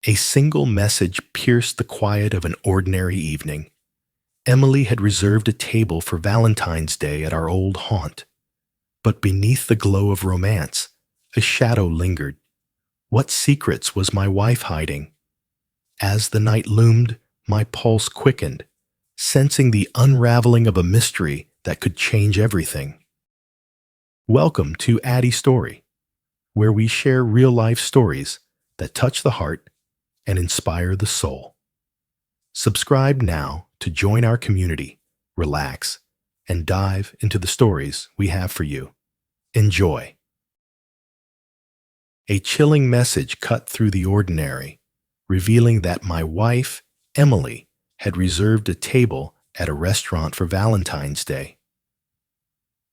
A single message pierced the quiet of an ordinary evening. Emily had reserved a table for Valentine's Day at our old haunt. But beneath the glow of romance, a shadow lingered. What secrets was my wife hiding? As the night loomed, my pulse quickened, sensing the unraveling of a mystery that could change everything. Welcome to Addy Story, where we share real-life stories that touch the heart and inspire the soul. Subscribe now to join our community, relax, and dive into the stories we have for you. Enjoy. A chilling message cut through the ordinary, revealing that my wife, Emily, had reserved a table at a restaurant for Valentine's Day.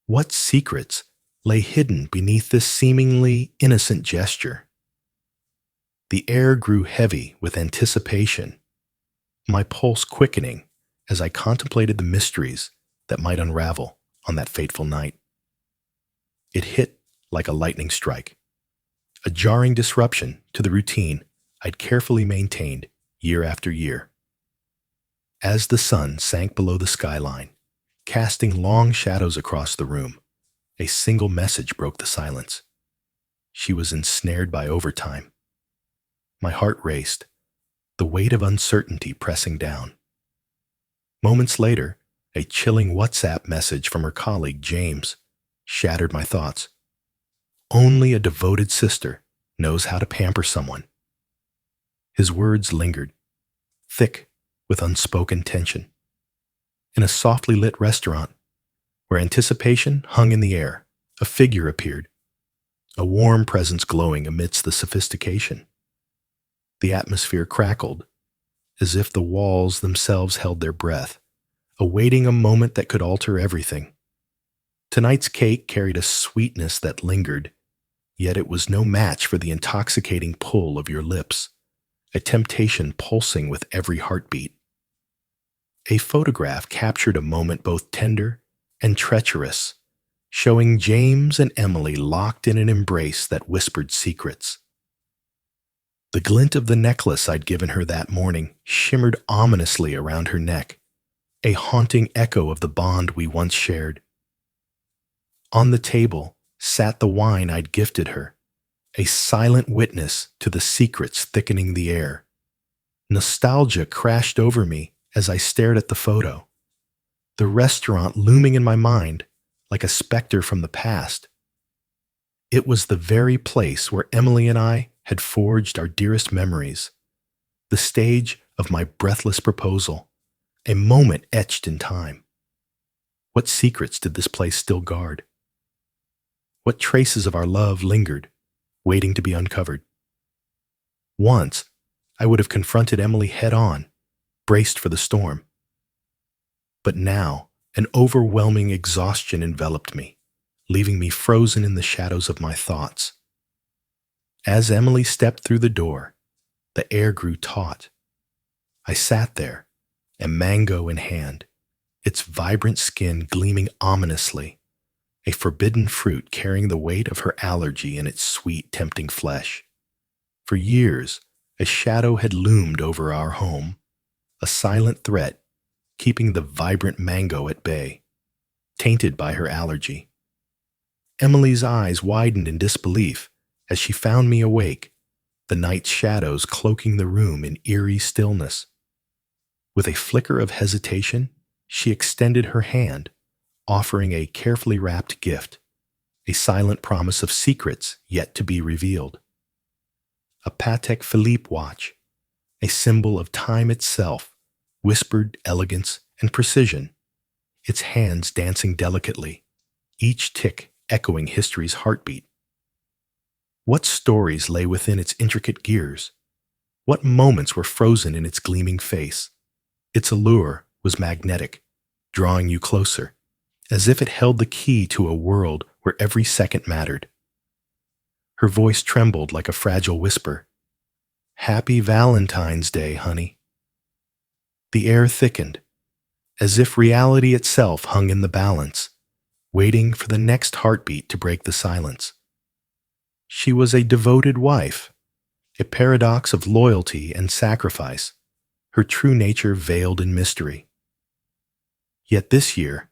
What secrets lay hidden beneath this seemingly innocent gesture? The air grew heavy with anticipation, my pulse quickening as I contemplated the mysteries that might unravel on that fateful night. It hit like a lightning strike, a jarring disruption to the routine I'd carefully maintained year after year. As the sun sank below the skyline, casting long shadows across the room, a single message broke the silence. She was ensnared by overtime. My heart raced, the weight of uncertainty pressing down. Moments later, a chilling WhatsApp message from her colleague, James, shattered my thoughts. Only a devoted sister knows how to pamper someone. His words lingered, thick with unspoken tension. In a softly lit restaurant, where anticipation hung in the air, a figure appeared, a warm presence glowing amidst the sophistication. The atmosphere crackled, as if the walls themselves held their breath, awaiting a moment that could alter everything. Tonight's cake carried a sweetness that lingered, yet it was no match for the intoxicating pull of your lips, a temptation pulsing with every heartbeat. A photograph captured a moment both tender and treacherous, showing James and Emily locked in an embrace that whispered secrets. The glint of the necklace I'd given her that morning shimmered ominously around her neck, a haunting echo of the bond we once shared. On the table sat the wine I'd gifted her, a silent witness to the secrets thickening the air. Nostalgia crashed over me as I stared at the photo, the restaurant looming in my mind like a specter from the past. It was the very place where Emily and I had forged our dearest memories, the stage of my breathless proposal, a moment etched in time. What secrets did this place still guard? What traces of our love lingered, waiting to be uncovered? Once, I would have confronted Emily head-on, braced for the storm. But now, an overwhelming exhaustion enveloped me, leaving me frozen in the shadows of my thoughts. As Emily stepped through the door, the air grew taut. I sat there, a mango in hand, its vibrant skin gleaming ominously, a forbidden fruit carrying the weight of her allergy in its sweet, tempting flesh. For years, a shadow had loomed over our home, a silent threat keeping the vibrant mango at bay, tainted by her allergy. Emily's eyes widened in disbelief as she found me awake, the night's shadows cloaking the room in eerie stillness. With a flicker of hesitation, she extended her hand, offering a carefully wrapped gift, a silent promise of secrets yet to be revealed. A Patek Philippe watch, a symbol of time itself, whispered elegance and precision, its hands dancing delicately, each tick echoing history's heartbeat. What stories lay within its intricate gears? What moments were frozen in its gleaming face? Its allure was magnetic, drawing you closer, as if it held the key to a world where every second mattered. Her voice trembled like a fragile whisper. "Happy Valentine's Day, honey." The air thickened, as if reality itself hung in the balance, waiting for the next heartbeat to break the silence. She was a devoted wife, a paradox of loyalty and sacrifice, her true nature veiled in mystery. Yet this year,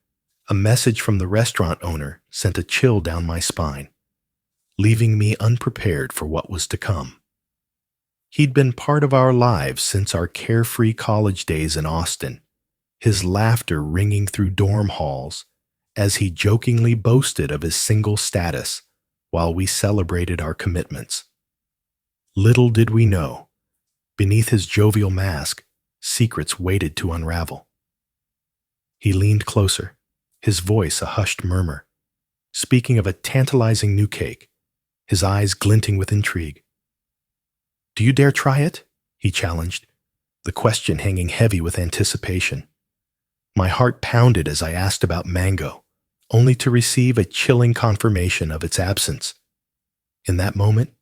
a message from the restaurant owner sent a chill down my spine, leaving me unprepared for what was to come. He'd been part of our lives since our carefree college days in Austin, his laughter ringing through dorm halls as he jokingly boasted of his single status while we celebrated our commitments. Little did we know, beneath his jovial mask, secrets waited to unravel. He leaned closer, his voice a hushed murmur, speaking of a tantalizing new cake, his eyes glinting with intrigue. "Do you dare try it?" he challenged, the question hanging heavy with anticipation. My heart pounded as I asked about mango, only to receive a chilling confirmation of its absence. In that moment,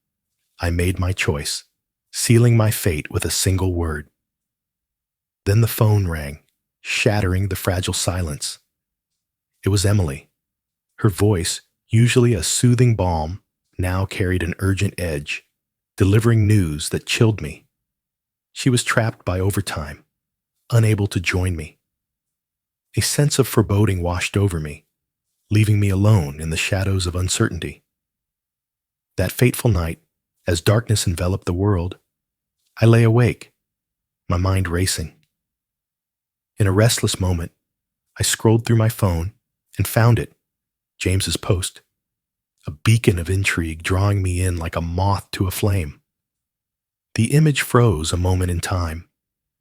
I made my choice, sealing my fate with a single word. Then the phone rang, shattering the fragile silence. It was Emily. Her voice, usually a soothing balm, now carried an urgent edge, delivering news that chilled me. She was trapped by overtime, unable to join me. A sense of foreboding washed over me, leaving me alone in the shadows of uncertainty. That fateful night, as darkness enveloped the world, I lay awake, my mind racing. In a restless moment, I scrolled through my phone and found it, James's post, a beacon of intrigue drawing me in like a moth to a flame. The image froze a moment in time,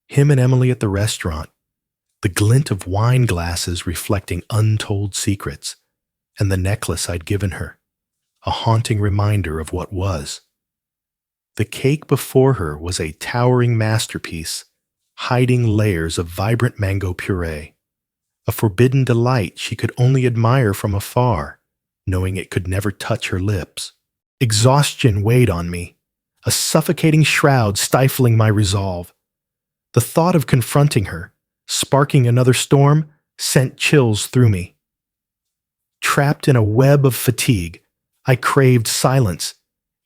him and Emily at the restaurant, the glint of wine glasses reflecting untold secrets, and the necklace I'd given her, a haunting reminder of what was. The cake before her was a towering masterpiece, hiding layers of vibrant mango puree, a forbidden delight she could only admire from afar, knowing it could never touch her lips. Exhaustion weighed on me, a suffocating shroud stifling my resolve. The thought of confronting her, sparking another storm, sent chills through me. Trapped in a web of fatigue, I craved silence,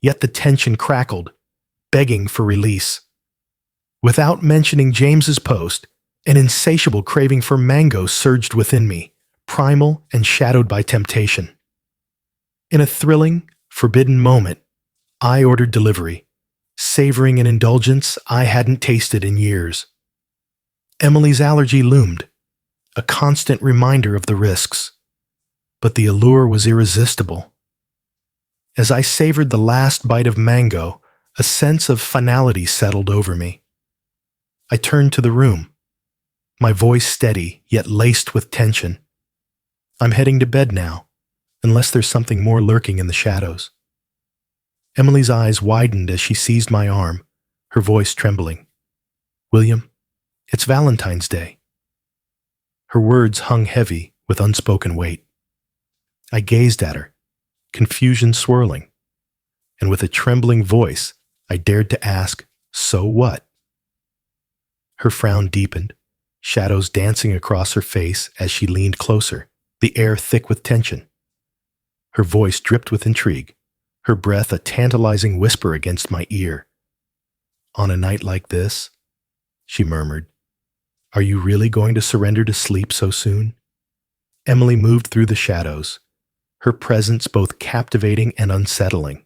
yet the tension crackled, begging for release. Without mentioning James's post, an insatiable craving for mango surged within me, primal and shadowed by temptation. In a thrilling, forbidden moment, I ordered delivery, savoring an indulgence I hadn't tasted in years. Emily's allergy loomed, a constant reminder of the risks, but the allure was irresistible. As I savored the last bite of mango, a sense of finality settled over me. I turned to the room, my voice steady yet laced with tension. I'm heading to bed now, unless there's something more lurking in the shadows. Emily's eyes widened as she seized my arm, her voice trembling. "William, it's Valentine's Day." Her words hung heavy with unspoken weight. I gazed at her, confusion swirling, and with a trembling voice, I dared to ask, "So what?" Her frown deepened, shadows dancing across her face as she leaned closer, the air thick with tension. Her voice dripped with intrigue, her breath a tantalizing whisper against my ear. "On a night like this," she murmured, "are you really going to surrender to sleep so soon?" Emily moved through the shadows, her presence both captivating and unsettling.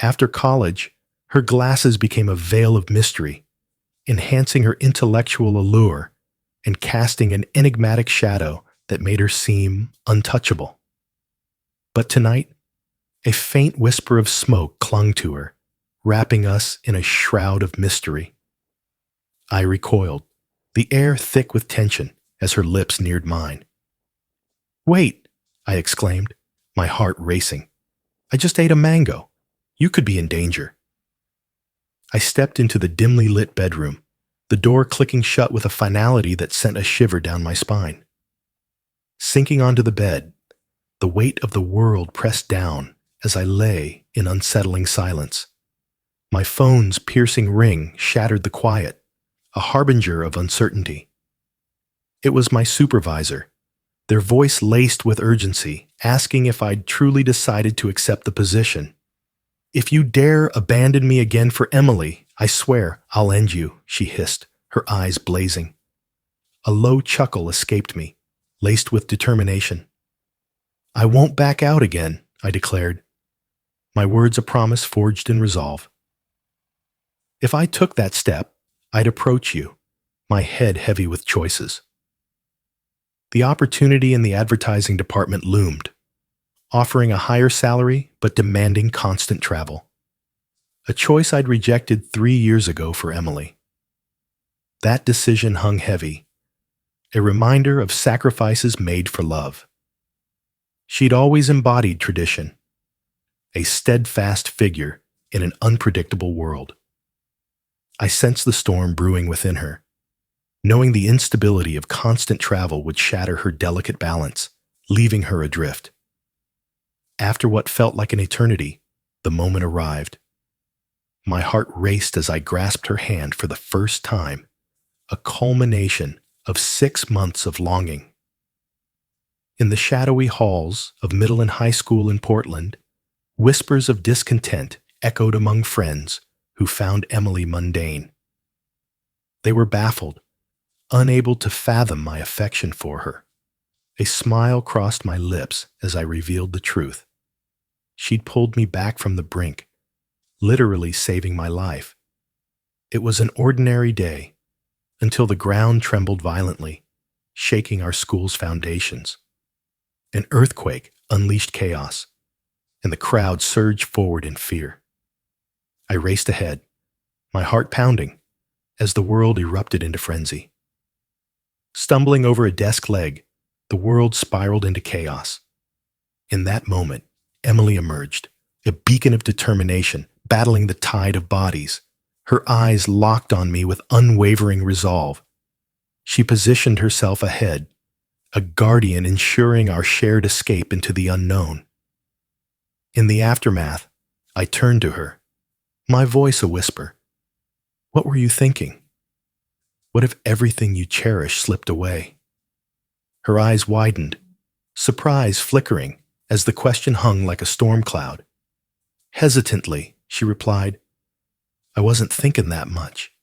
After college, her glasses became a veil of mystery, enhancing her intellectual allure and casting an enigmatic shadow that made her seem untouchable. But tonight, a faint whisper of smoke clung to her, wrapping us in a shroud of mystery. I recoiled, the air thick with tension as her lips neared mine. "Wait," I exclaimed, my heart racing. "I just ate a mango. You could be in danger." I stepped into the dimly lit bedroom, the door clicking shut with a finality that sent a shiver down my spine. Sinking onto the bed, the weight of the world pressed down as I lay in unsettling silence. My phone's piercing ring shattered the quiet, a harbinger of uncertainty. It was my supervisor, their voice laced with urgency, asking if I'd truly decided to accept the position. "If you dare abandon me again for Emily, I swear I'll end you," she hissed, her eyes blazing. A low chuckle escaped me, laced with determination. "I won't back out again," I declared, my words a promise forged in resolve. If I took that step, I'd approach you, my head heavy with choices. The opportunity in the advertising department loomed, offering a higher salary but demanding constant travel. A choice I'd rejected 3 years ago for Emily. That decision hung heavy, a reminder of sacrifices made for love. She'd always embodied tradition, a steadfast figure in an unpredictable world. I sensed the storm brewing within her, knowing the instability of constant travel would shatter her delicate balance, leaving her adrift. After what felt like an eternity, the moment arrived. My heart raced as I grasped her hand for the first time, a culmination of 6 months of longing. In the shadowy halls of middle and high school in Portland, whispers of discontent echoed among friends who found Emily mundane. They were baffled, unable to fathom my affection for her. A smile crossed my lips as I revealed the truth. She'd pulled me back from the brink, literally saving my life. It was an ordinary day, until the ground trembled violently, shaking our school's foundations. An earthquake unleashed chaos, and the crowd surged forward in fear. I raced ahead, my heart pounding, as the world erupted into frenzy. Stumbling over a desk leg, the world spiraled into chaos. In that moment, Emily emerged, a beacon of determination, battling the tide of bodies. Her eyes locked on me with unwavering resolve. She positioned herself ahead, a guardian ensuring our shared escape into the unknown. In the aftermath, I turned to her, my voice a whisper. What were you thinking? What if everything you cherish slipped away? Her eyes widened, surprise flickering as the question hung like a storm cloud. Hesitantly, she replied, I wasn't thinking that much.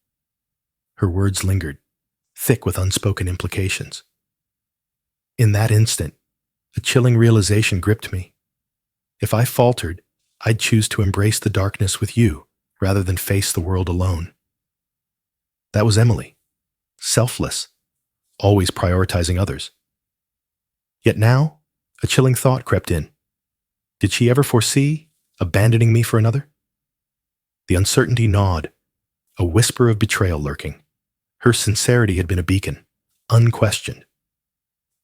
Her words lingered, thick with unspoken implications. In that instant, a chilling realization gripped me. If I faltered, I'd choose to embrace the darkness with you rather than face the world alone. That was Emily, selfless, always prioritizing others. Yet now, a chilling thought crept in. Did she ever foresee abandoning me for another? The uncertainty gnawed, a whisper of betrayal lurking. Her sincerity had been a beacon, unquestioned.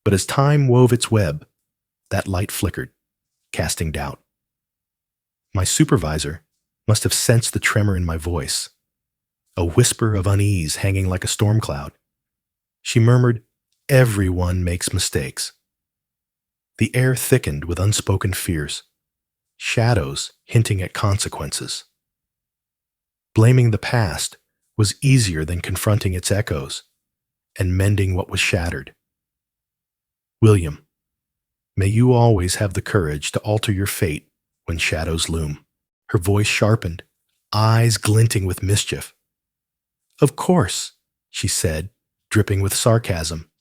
But as time wove its web, that light flickered, casting doubt. My supervisor must have sensed the tremor in my voice, a whisper of unease hanging like a storm cloud. She murmured, Everyone makes mistakes. The air thickened with unspoken fears, shadows hinting at consequences. Blaming the past was easier than confronting its echoes and mending what was shattered. William, may you always have the courage to alter your fate when shadows loom. Her voice sharpened, eyes glinting with mischief. Of course, she said, dripping with sarcasm.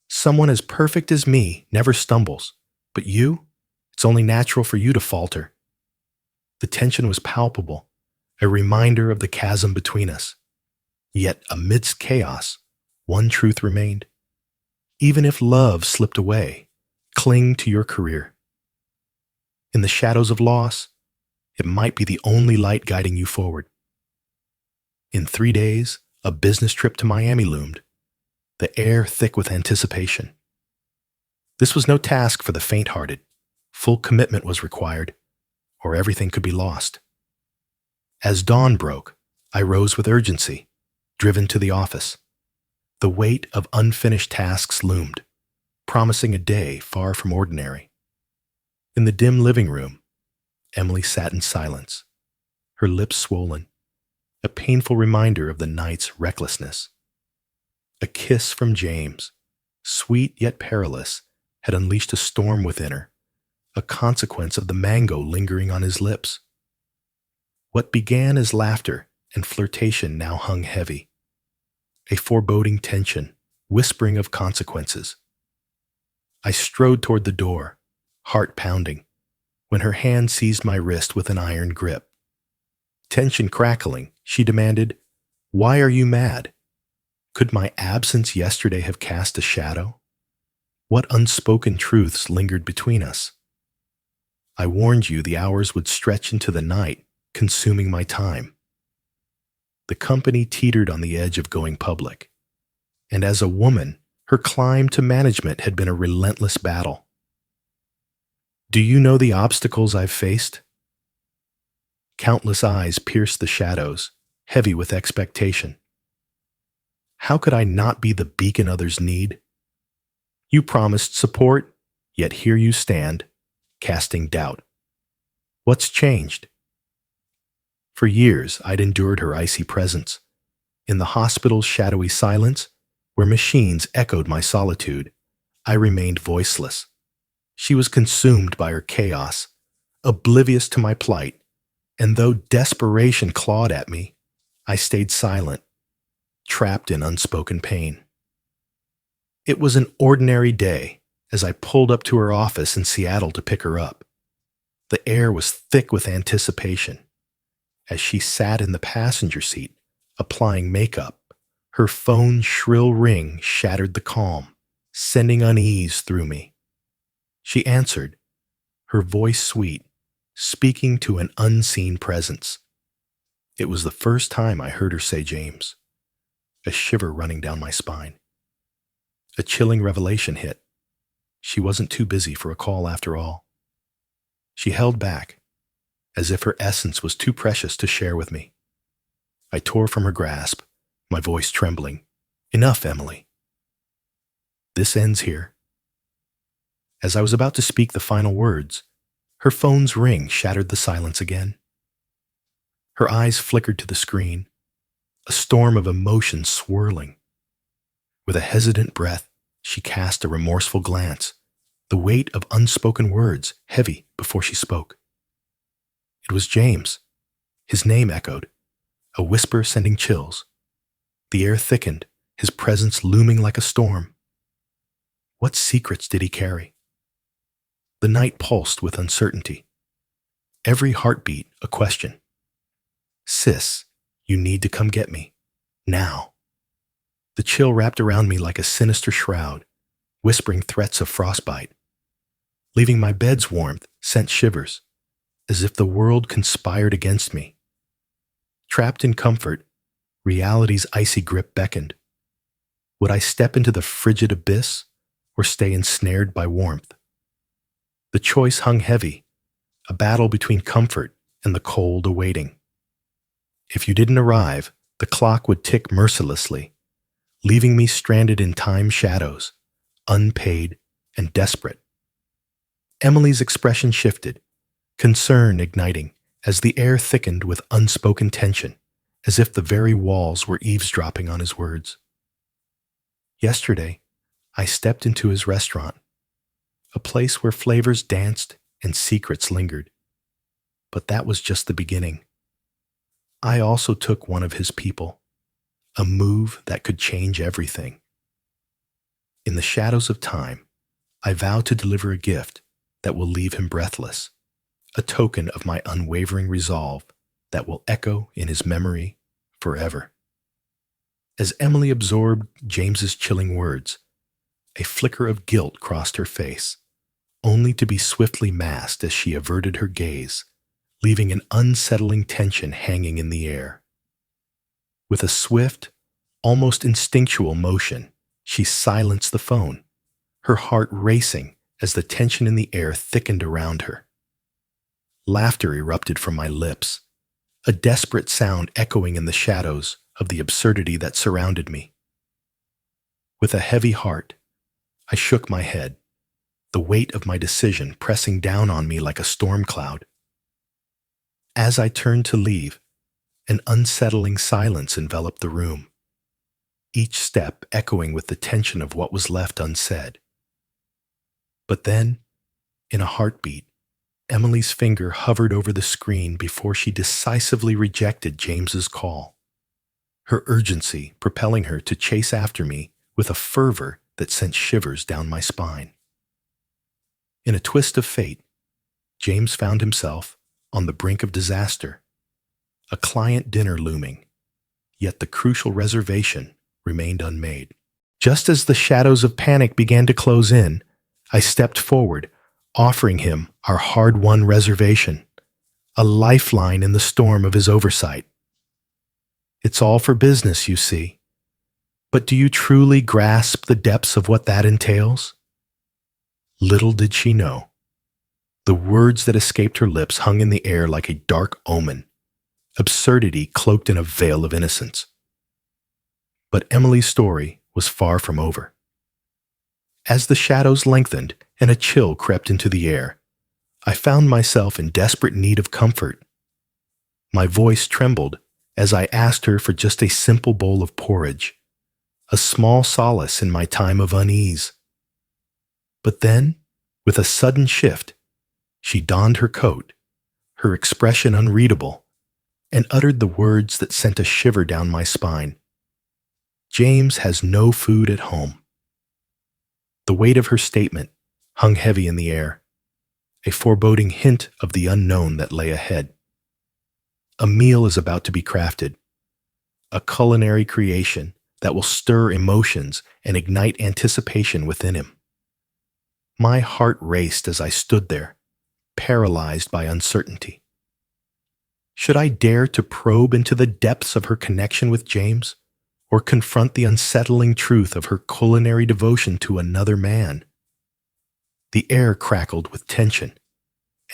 Someone as perfect as me never stumbles, but you, it's only natural for you to falter. The tension was palpable, a reminder of the chasm between us. Yet amidst chaos, one truth remained. Even if love slipped away, cling to your career. In the shadows of loss, it might be the only light guiding you forward. In 3 days, a business trip to Miami loomed, the air thick with anticipation. This was no task for the faint-hearted. Full commitment was required, or everything could be lost. As dawn broke, I rose with urgency, driven to the office. The weight of unfinished tasks loomed, promising a day far from ordinary. In the dim living room, Emily sat in silence, her lips swollen, a painful reminder of the night's recklessness. A kiss from James, sweet yet perilous, had unleashed a storm within her, a consequence of the mango lingering on his lips. What began as laughter and flirtation now hung heavy, a foreboding tension, whispering of consequences. I strode toward the door, heart pounding, when her hand seized my wrist with an iron grip. Tension crackling, she demanded, "Why are you mad? Could my absence yesterday have cast a shadow? What unspoken truths lingered between us? I warned you the hours would stretch into the night, consuming my time." The company teetered on the edge of going public, and as a woman, her climb to management had been a relentless battle. "Do you know the obstacles I've faced?" Countless eyes pierced the shadows, heavy with expectation. How could I not be the beacon others need? You promised support, yet here you stand, casting doubt. What's changed? For years, I'd endured her icy presence. In the hospital's shadowy silence, where machines echoed my solitude, I remained voiceless. She was consumed by her chaos, oblivious to my plight, and though desperation clawed at me, I stayed silent, trapped in unspoken pain. It was an ordinary day as I pulled up to her office in Seattle to pick her up. The air was thick with anticipation. As she sat in the passenger seat, applying makeup, her phone's shrill ring shattered the calm, sending unease through me. She answered, her voice sweet, speaking to an unseen presence. It was the first time I heard her say James, a shiver running down my spine. A chilling revelation hit. She wasn't too busy for a call after all. She held back, as if her essence was too precious to share with me. I tore from her grasp, my voice trembling. "Enough, Emily. This ends here." As I was about to speak the final words, her phone's ring shattered the silence again. Her eyes flickered to the screen, a storm of emotion swirling. With a hesitant breath, she cast a remorseful glance, the weight of unspoken words heavy before she spoke. It was James. His name echoed, a whisper sending chills. The air thickened, his presence looming like a storm. What secrets did he carry? The night pulsed with uncertainty. Every heartbeat a question. "Sis, you need to come get me. Now." The chill wrapped around me like a sinister shroud, whispering threats of frostbite. Leaving my bed's warmth sent shivers, as if the world conspired against me. Trapped in comfort, reality's icy grip beckoned. Would I step into the frigid abyss or stay ensnared by warmth? The choice hung heavy, a battle between comfort and the cold awaiting. If you didn't arrive, the clock would tick mercilessly, leaving me stranded in time's shadows, unpaid and desperate. Emily's expression shifted, concern igniting as the air thickened with unspoken tension, as if the very walls were eavesdropping on his words. Yesterday, I stepped into his restaurant, a place where flavors danced and secrets lingered. But that was just the beginning. I also took one of his people, a move that could change everything. In the shadows of time, I vow to deliver a gift that will leave him breathless, a token of my unwavering resolve that will echo in his memory forever. As Emily absorbed James's chilling words, a flicker of guilt crossed her face, only to be swiftly masked as she averted her gaze, leaving an unsettling tension hanging in the air. With a swift, almost instinctual motion, she silenced the phone, her heart racing as the tension in the air thickened around her. Laughter erupted from my lips, a desperate sound echoing in the shadows of the absurdity that surrounded me. With a heavy heart, I shook my head, the weight of my decision pressing down on me like a storm cloud. As I turned to leave, an unsettling silence enveloped the room, each step echoing with the tension of what was left unsaid. But then, in a heartbeat, Emily's finger hovered over the screen before she decisively rejected James's call, her urgency propelling her to chase after me with a fervor that sent shivers down my spine. In a twist of fate, James found himself on the brink of disaster, a client dinner looming, yet the crucial reservation remained unmade. Just as the shadows of panic began to close in, I stepped forward, offering him our hard-won reservation, a lifeline in the storm of his oversight. It's all for business, you see. But do you truly grasp the depths of what that entails? Little did she know. The words that escaped her lips hung in the air like a dark omen, absurdity cloaked in a veil of innocence. But Emily's story was far from over. As the shadows lengthened and a chill crept into the air, I found myself in desperate need of comfort. My voice trembled as I asked her for just a simple bowl of porridge, a small solace in my time of unease. But then, with a sudden shift, she donned her coat, her expression unreadable, and uttered the words that sent a shiver down my spine. James has no food at home. The weight of her statement hung heavy in the air, a foreboding hint of the unknown that lay ahead. A meal is about to be crafted, a culinary creation that will stir emotions and ignite anticipation within him. My heart raced as I stood there, paralyzed by uncertainty. Should I dare to probe into the depths of her connection with James, or confront the unsettling truth of her culinary devotion to another man? The air crackled with tension,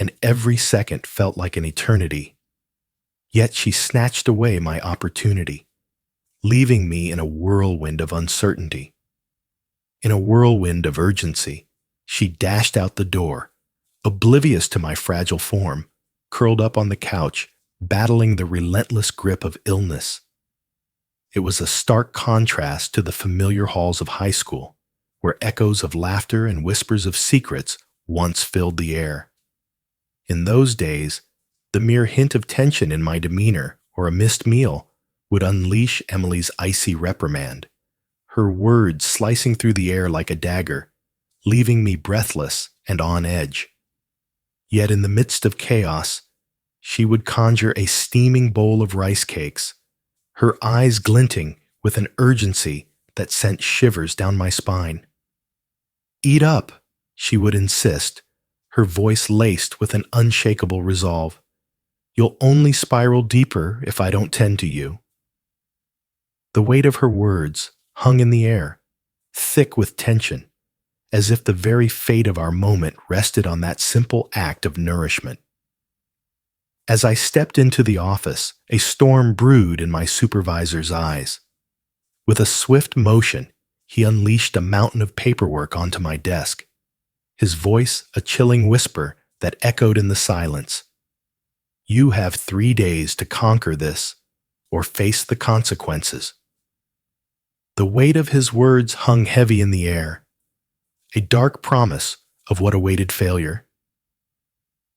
and every second felt like an eternity. Yet she snatched away my opportunity, leaving me in a whirlwind of uncertainty. In a whirlwind of urgency, she dashed out the door, oblivious to my fragile form, curled up on the couch, battling the relentless grip of illness. It was a stark contrast to the familiar halls of high school, where echoes of laughter and whispers of secrets once filled the air. In those days, the mere hint of tension in my demeanor or a missed meal would unleash Emily's icy reprimand, her words slicing through the air like a dagger, leaving me breathless and on edge. Yet in the midst of chaos, she would conjure a steaming bowl of rice cakes, her eyes glinting with an urgency that sent shivers down my spine. "Eat up," she would insist, her voice laced with an unshakable resolve. "You'll only spiral deeper if I don't tend to you." The weight of her words hung in the air, thick with tension, as if the very fate of our moment rested on that simple act of nourishment. As I stepped into the office, a storm brewed in my supervisor's eyes. With a swift motion, he unleashed a mountain of paperwork onto my desk, his voice a chilling whisper that echoed in the silence. "You have 3 days to conquer this, or face the consequences." The weight of his words hung heavy in the air, a dark promise of what awaited failure.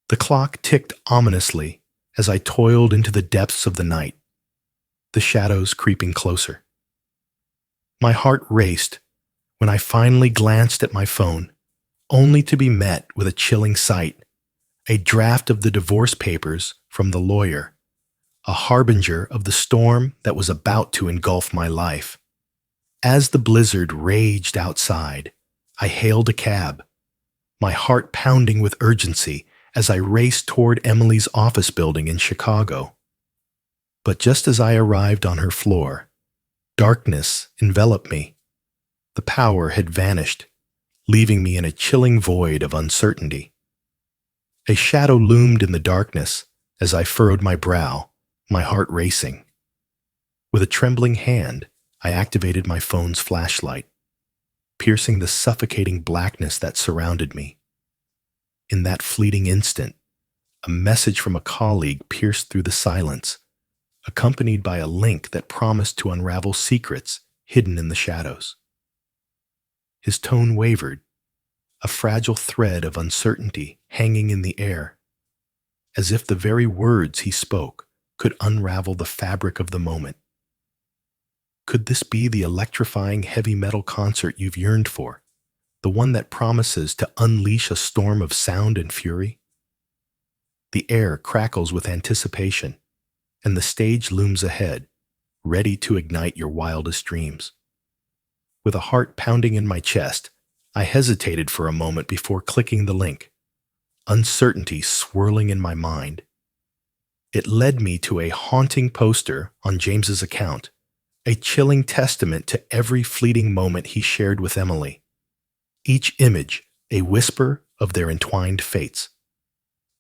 The clock ticked ominously as I toiled into the depths of the night, the shadows creeping closer. My heart raced when I finally glanced at my phone, only to be met with a chilling sight, a draft of the divorce papers from the lawyer, a harbinger of the storm that was about to engulf my life. As the blizzard raged outside, I hailed a cab, my heart pounding with urgency as I raced toward Emily's office building in Chicago. But just as I arrived on her floor, darkness enveloped me. The power had vanished, leaving me in a chilling void of uncertainty. A shadow loomed in the darkness as I furrowed my brow, my heart racing. With a trembling hand, I activated my phone's flashlight, piercing the suffocating blackness that surrounded me. In that fleeting instant, a message from a colleague pierced through the silence, accompanied by a link that promised to unravel secrets hidden in the shadows. His tone wavered, a fragile thread of uncertainty hanging in the air. as if the very words he spoke could unravel the fabric of the moment. Could this be the electrifying heavy metal concert you've yearned for, the one that promises to unleash a storm of sound and fury? The air crackles with anticipation, and the stage looms ahead, ready to ignite your wildest dreams. With a heart pounding in my chest, I hesitated for a moment before clicking the link, uncertainty swirling in my mind. It led me to a haunting poster on James's account, a chilling testament to every fleeting moment he shared with Emily. Each image a whisper of their entwined fates.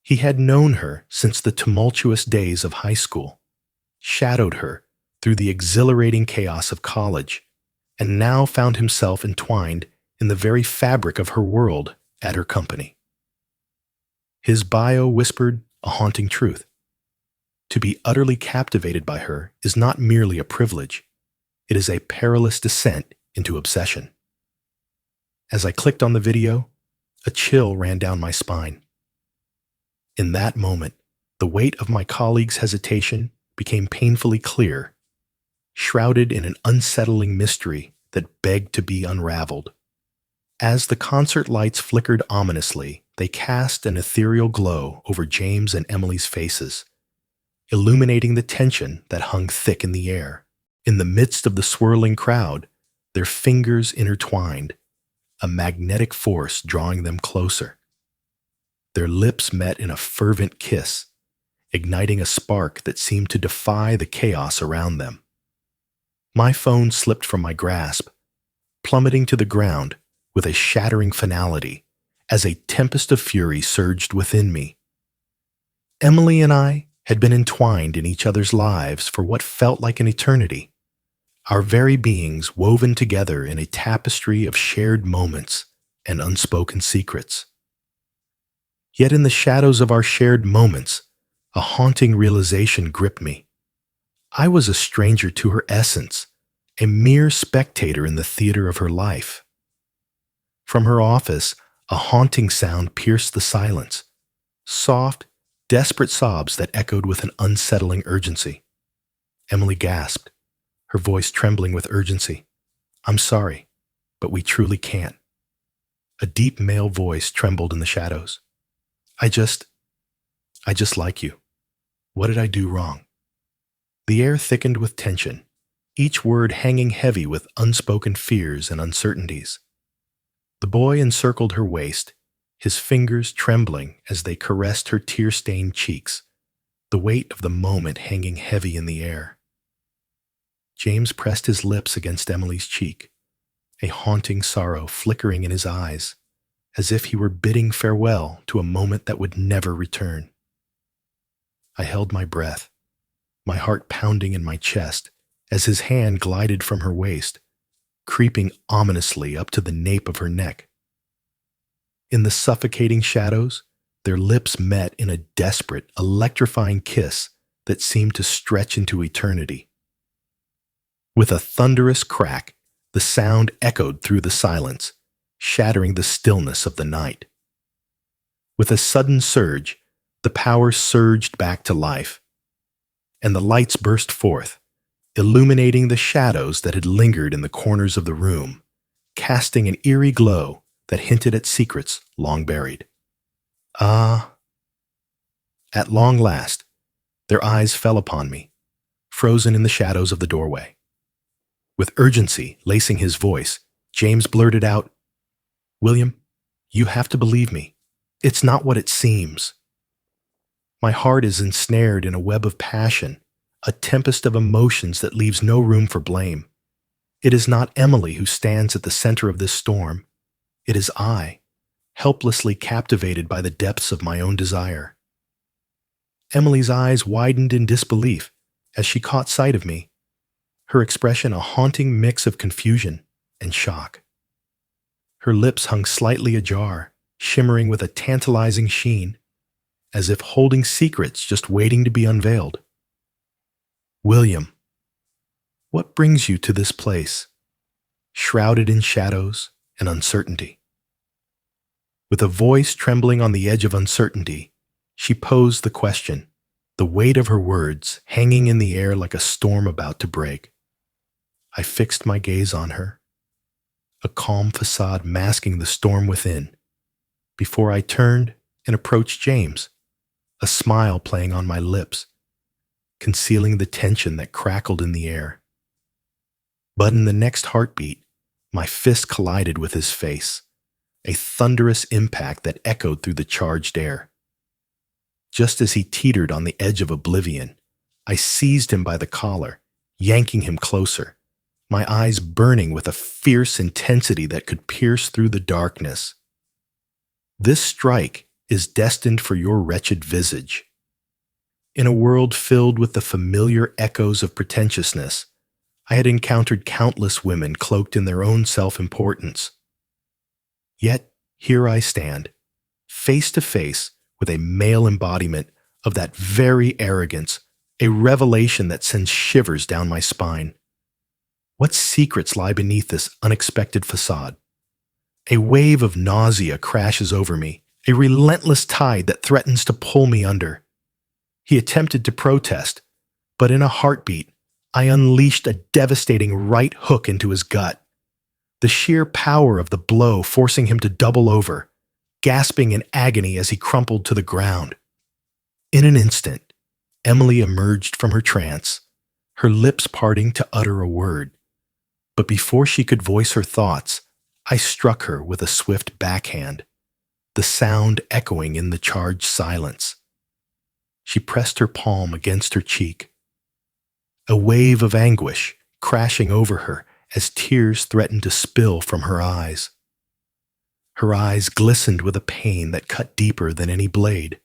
He had known her since the tumultuous days of high school, shadowed her through the exhilarating chaos of college, and now found himself entwined in the very fabric of her world at her company. His bio whispered a haunting truth. To be utterly captivated by her is not merely a privilege, it is a perilous descent into obsession. As I clicked on the video, a chill ran down my spine. In that moment, the weight of my colleague's hesitation became painfully clear, shrouded in an unsettling mystery that begged to be unraveled. As the concert lights flickered ominously, they cast an ethereal glow over James and Emily's faces, illuminating the tension that hung thick in the air. In the midst of the swirling crowd, their fingers intertwined, a magnetic force drawing them closer. Their lips met in a fervent kiss, igniting a spark that seemed to defy the chaos around them. My phone slipped from my grasp, plummeting to the ground with a shattering finality as a tempest of fury surged within me. Emily and I had been entwined in each other's lives for what felt like an eternity, our very beings woven together in a tapestry of shared moments and unspoken secrets. Yet in the shadows of our shared moments, a haunting realization gripped me. I was a stranger to her essence, a mere spectator in the theater of her life. From her office, a haunting sound pierced the silence, soft, desperate sobs that echoed with an unsettling urgency. Emily gasped, her voice trembling with urgency. "I'm sorry, but we truly can't." A deep male voice trembled in the shadows. I just like you. What did I do wrong?" The air thickened with tension, each word hanging heavy with unspoken fears and uncertainties. The boy encircled her waist, his fingers trembling as they caressed her tear-stained cheeks, the weight of the moment hanging heavy in the air. James pressed his lips against Emily's cheek, a haunting sorrow flickering in his eyes, as if he were bidding farewell to a moment that would never return. I held my breath, my heart pounding in my chest as his hand glided from her waist, creeping ominously up to the nape of her neck. In the suffocating shadows, their lips met in a desperate, electrifying kiss that seemed to stretch into eternity. With a thunderous crack, the sound echoed through the silence, shattering the stillness of the night. With a sudden surge, the power surged back to life, and the lights burst forth, illuminating the shadows that had lingered in the corners of the room, casting an eerie glow that hinted at secrets long buried. At long last, their eyes fell upon me, frozen in the shadows of the doorway. With urgency lacing his voice, James blurted out, "William, you have to believe me. It's not what it seems." My heart is ensnared in a web of passion, a tempest of emotions that leaves no room for blame. It is not Emily who stands at the center of this storm. It is I, helplessly captivated by the depths of my own desire. Emily's eyes widened in disbelief as she caught sight of me, her expression a haunting mix of confusion and shock. Her lips hung slightly ajar, shimmering with a tantalizing sheen, as if holding secrets just waiting to be unveiled. "William, what brings you to this place, shrouded in shadows and uncertainty?" With a voice trembling on the edge of uncertainty, She posed the question, the weight of her words hanging in the air like a storm about to break. I fixed my gaze on her, a calm facade masking the storm within, before I turned and approached James, a smile playing on my lips, concealing the tension that crackled in the air. But in the next heartbeat, my fist collided with his face, a thunderous impact that echoed through the charged air. Just as he teetered on the edge of oblivion, I seized him by the collar, yanking him closer, my eyes burning with a fierce intensity that could pierce through the darkness. This strike is destined for your wretched visage. In a world filled with the familiar echoes of pretentiousness, I had encountered countless women cloaked in their own self-importance. Yet here I stand, face to face with a male embodiment of that very arrogance, a revelation that sends shivers down my spine. What secrets lie beneath this unexpected facade? A wave of nausea crashes over me, a relentless tide that threatens to pull me under. He attempted to protest, but in a heartbeat, I unleashed a devastating right hook into his gut. The sheer power of the blow forcing him to double over, gasping in agony as he crumpled to the ground. In an instant, Emily emerged from her trance, her lips parting to utter a word. But before she could voice her thoughts, I struck her with a swift backhand, the sound echoing in the charged silence. She pressed her palm against her cheek, a wave of anguish crashing over her as tears threatened to spill from her eyes. Her eyes glistened with a pain that cut deeper than any blade,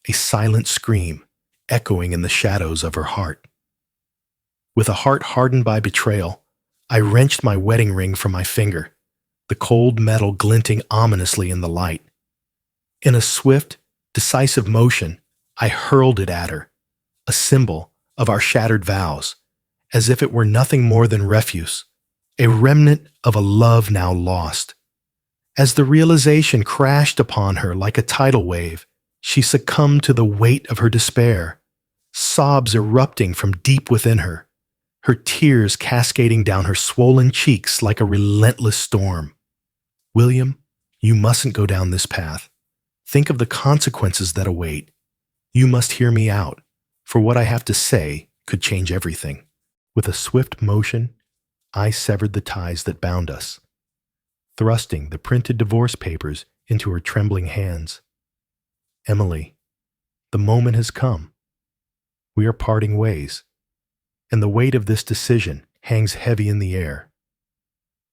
a silent scream echoing in the shadows of her heart. With a heart hardened by betrayal, I wrenched my wedding ring from my finger, the cold metal glinting ominously in the light. In a swift, decisive motion, I hurled it at her, a symbol of our shattered vows, as if it were nothing more than refuse, a remnant of a love now lost. As the realization crashed upon her like a tidal wave, she succumbed to the weight of her despair, sobs erupting from deep within her, her tears cascading down her swollen cheeks like a relentless storm. William, you mustn't go down this path. Think of the consequences that await. You must hear me out, for what I have to say could change everything. With a swift motion, I severed the ties that bound us, thrusting the printed divorce papers into her trembling hands. Emily, the moment has come. We are parting ways, and the weight of this decision hangs heavy in the air.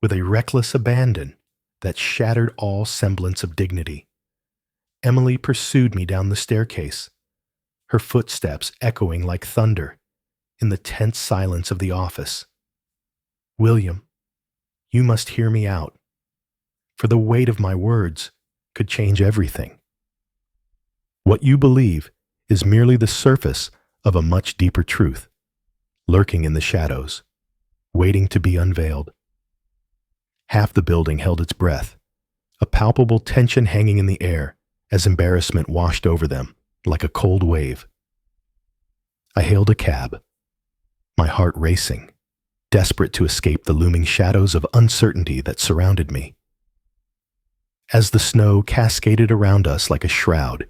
With a reckless abandon that shattered all semblance of dignity, Emily pursued me down the staircase, her footsteps echoing like thunder in the tense silence of the office. William, you must hear me out, for the weight of my words could change everything. What you believe is merely the surface of a much deeper truth, lurking in the shadows, waiting to be unveiled. Half the building held its breath, a palpable tension hanging in the air as embarrassment washed over them like a cold wave. I hailed a cab, my heart racing, desperate to escape the looming shadows of uncertainty that surrounded me. As the snow cascaded around us like a shroud,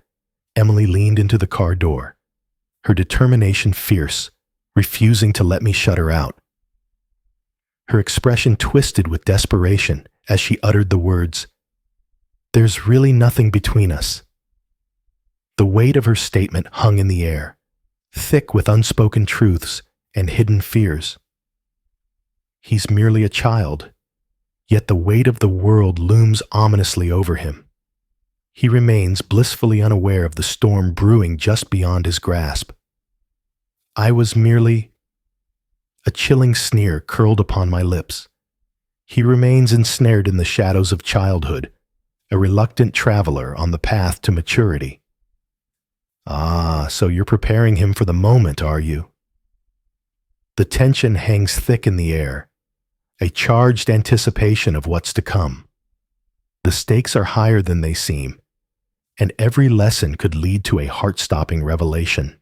Emily leaned into the car door, her determination fierce, refusing to let me shut her out. Her expression twisted with desperation as she uttered the words, "There's really nothing between us." The weight of her statement hung in the air, thick with unspoken truths and hidden fears. He's merely a child, yet the weight of the world looms ominously over him. He remains blissfully unaware of the storm brewing just beyond his grasp. I was merely... A chilling sneer curled upon my lips. He remains ensnared in the shadows of childhood, a reluctant traveler on the path to maturity. Ah, so you're preparing him for the moment, are you? The tension hangs thick in the air, a charged anticipation of what's to come. The stakes are higher than they seem, and every lesson could lead to a heart-stopping revelation.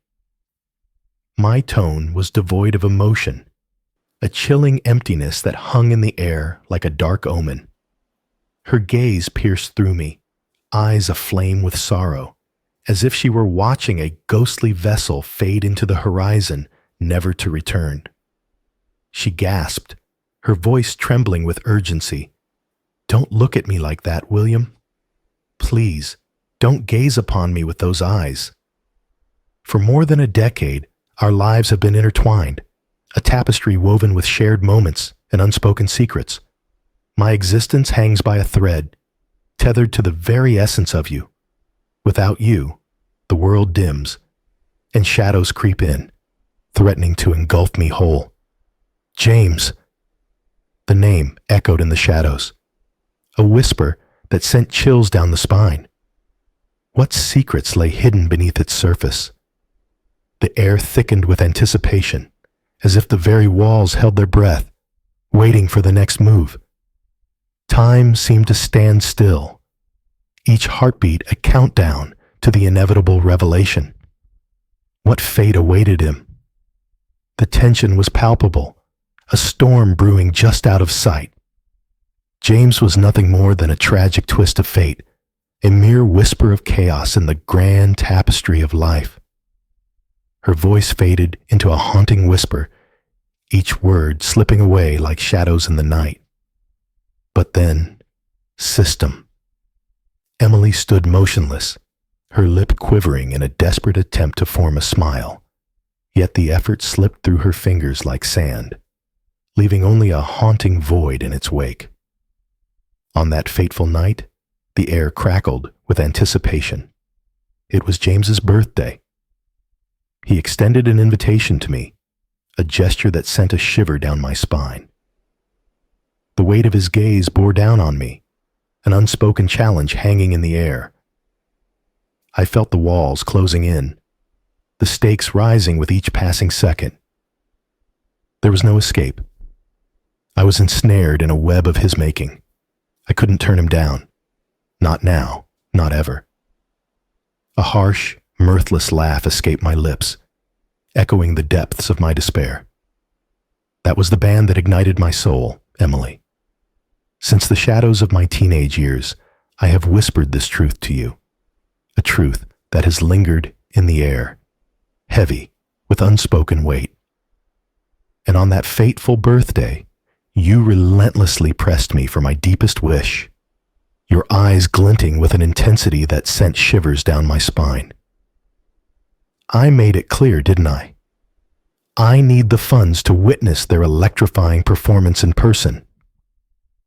My tone was devoid of emotion, a chilling emptiness that hung in the air like a dark omen. Her gaze pierced through me, eyes aflame with sorrow, as if she were watching a ghostly vessel fade into the horizon, never to return. She gasped, her voice trembling with urgency. "Don't look at me like that, William. Please, don't gaze upon me with those eyes." For more than a decade, our lives have been intertwined, a tapestry woven with shared moments and unspoken secrets. My existence hangs by a thread, tethered to the very essence of you. Without you, the world dims, and shadows creep in, threatening to engulf me whole. James! The name echoed in the shadows, a whisper that sent chills down the spine. What secrets lay hidden beneath its surface? The air thickened with anticipation, as if the very walls held their breath, waiting for the next move. Time seemed to stand still, each heartbeat a countdown to the inevitable revelation. What fate awaited him? The tension was palpable, a storm brewing just out of sight. James was nothing more than a tragic twist of fate, a mere whisper of chaos in the grand tapestry of life. Her voice faded into a haunting whisper, each word slipping away like shadows in the night. But then, system. Emily stood motionless, her lip quivering in a desperate attempt to form a smile. Yet the effort slipped through her fingers like sand, leaving only a haunting void in its wake. On that fateful night, the air crackled with anticipation. It was James's birthday. He extended an invitation to me, a gesture that sent a shiver down my spine. The weight of his gaze bore down on me, an unspoken challenge hanging in the air. I felt the walls closing in, the stakes rising with each passing second. There was no escape. I was ensnared in a web of his making. I couldn't turn him down. Not now, not ever. A harsh, mirthless laugh escaped my lips, echoing the depths of my despair. That was the band that ignited my soul, Emily. Since the shadows of my teenage years, I have whispered this truth to you, a truth that has lingered in the air, heavy with unspoken weight. And on that fateful birthday, you relentlessly pressed me for my deepest wish, your eyes glinting with an intensity that sent shivers down my spine. I made it clear, didn't I? I need the funds to witness their electrifying performance in person.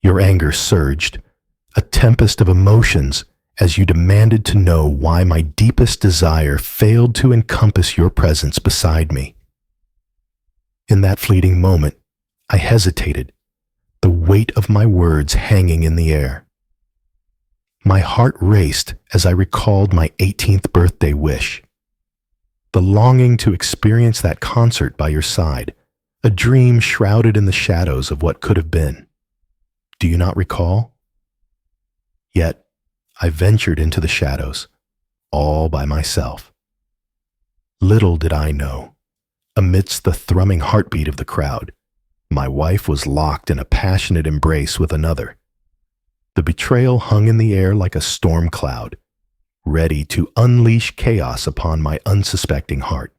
Your anger surged, a tempest of emotions, as you demanded to know why my deepest desire failed to encompass your presence beside me. In that fleeting moment, I hesitated, the weight of my words hanging in the air. My heart raced as I recalled my 18th birthday wish. The longing to experience that concert by your side, a dream shrouded in the shadows of what could have been. Do you not recall? Yet, I ventured into the shadows, all by myself. Little did I know, amidst the thrumming heartbeat of the crowd, my wife was locked in a passionate embrace with another. The betrayal hung in the air like a storm cloud, ready to unleash chaos upon my unsuspecting heart.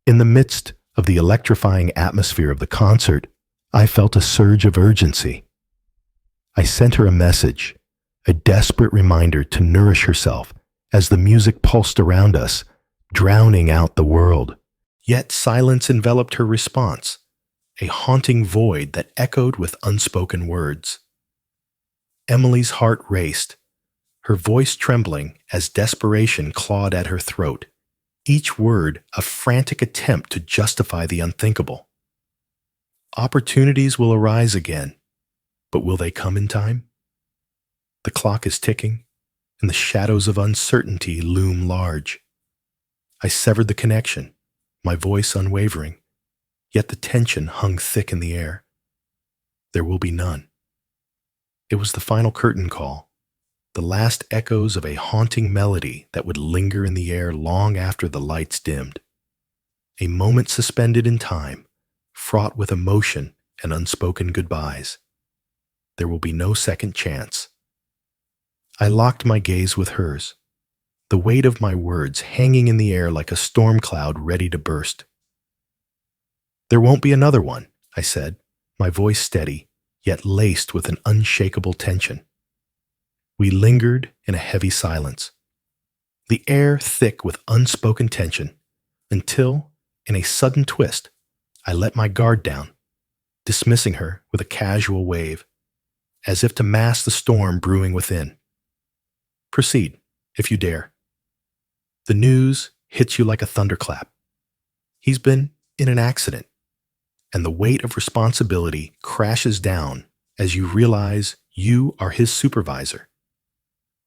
In the midst of the electrifying atmosphere of the concert, I felt a surge of urgency. I sent her a message, a desperate reminder to nourish herself as the music pulsed around us, drowning out the world. Yet silence enveloped her response, a haunting void that echoed with unspoken words. Emily's heart raced, her voice trembling as desperation clawed at her throat, each word a frantic attempt to justify the unthinkable. Opportunities will arise again, but will they come in time? The clock is ticking, and the shadows of uncertainty loom large. I severed the connection, my voice unwavering, yet the tension hung thick in the air. There will be none. It was the final curtain call, the last echoes of a haunting melody that would linger in the air long after the lights dimmed. A moment suspended in time, fraught with emotion and unspoken goodbyes. There will be no second chance. I locked my gaze with hers, the weight of my words hanging in the air like a storm cloud ready to burst. "There won't be another one," I said, my voice steady, yet laced with an unshakable tension. We lingered in a heavy silence, the air thick with unspoken tension, until, in a sudden twist, I let my guard down, dismissing her with a casual wave, as if to mask the storm brewing within. "Proceed, if you dare. The news hits you like a thunderclap. He's been in an accident, and the weight of responsibility crashes down as you realize you are his supervisor.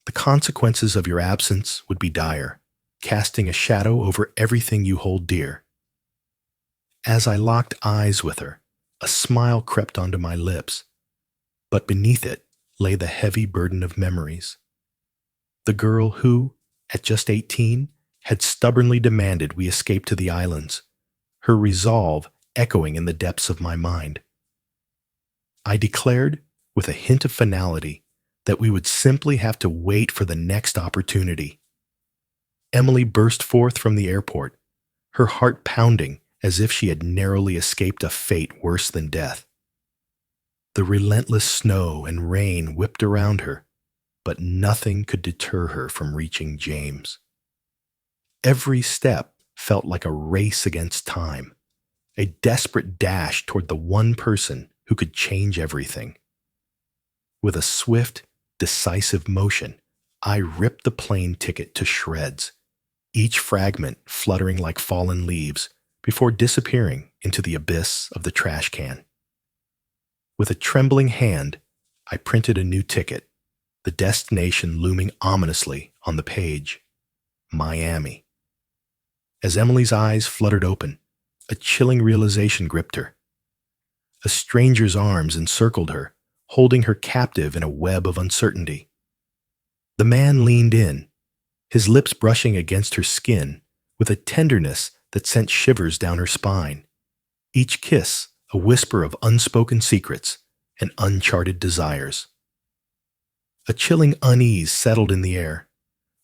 The consequences of your absence would be dire, casting a shadow over everything you hold dear." As I locked eyes with her, a smile crept onto my lips, but beneath it lay the heavy burden of memories. The girl who, at just 18, had stubbornly demanded we escape to the islands, her resolve echoing in the depths of my mind. I declared, with a hint of finality, that we would simply have to wait for the next opportunity. Emily burst forth from the airport, her heart pounding as if she had narrowly escaped a fate worse than death. The relentless snow and rain whipped around her, but nothing could deter her from reaching James. Every step felt like a race against time, a desperate dash toward the one person who could change everything. With a swift, decisive motion, I ripped the plane ticket to shreds, each fragment fluttering like fallen leaves before disappearing into the abyss of the trash can. With a trembling hand, I printed a new ticket, the destination looming ominously on the page: Miami. As Emily's eyes fluttered open, a chilling realization gripped her. A stranger's arms encircled her, holding her captive in a web of uncertainty. The man leaned in, his lips brushing against her skin with a tenderness that sent shivers down her spine, each kiss a whisper of unspoken secrets and uncharted desires. A chilling unease settled in the air,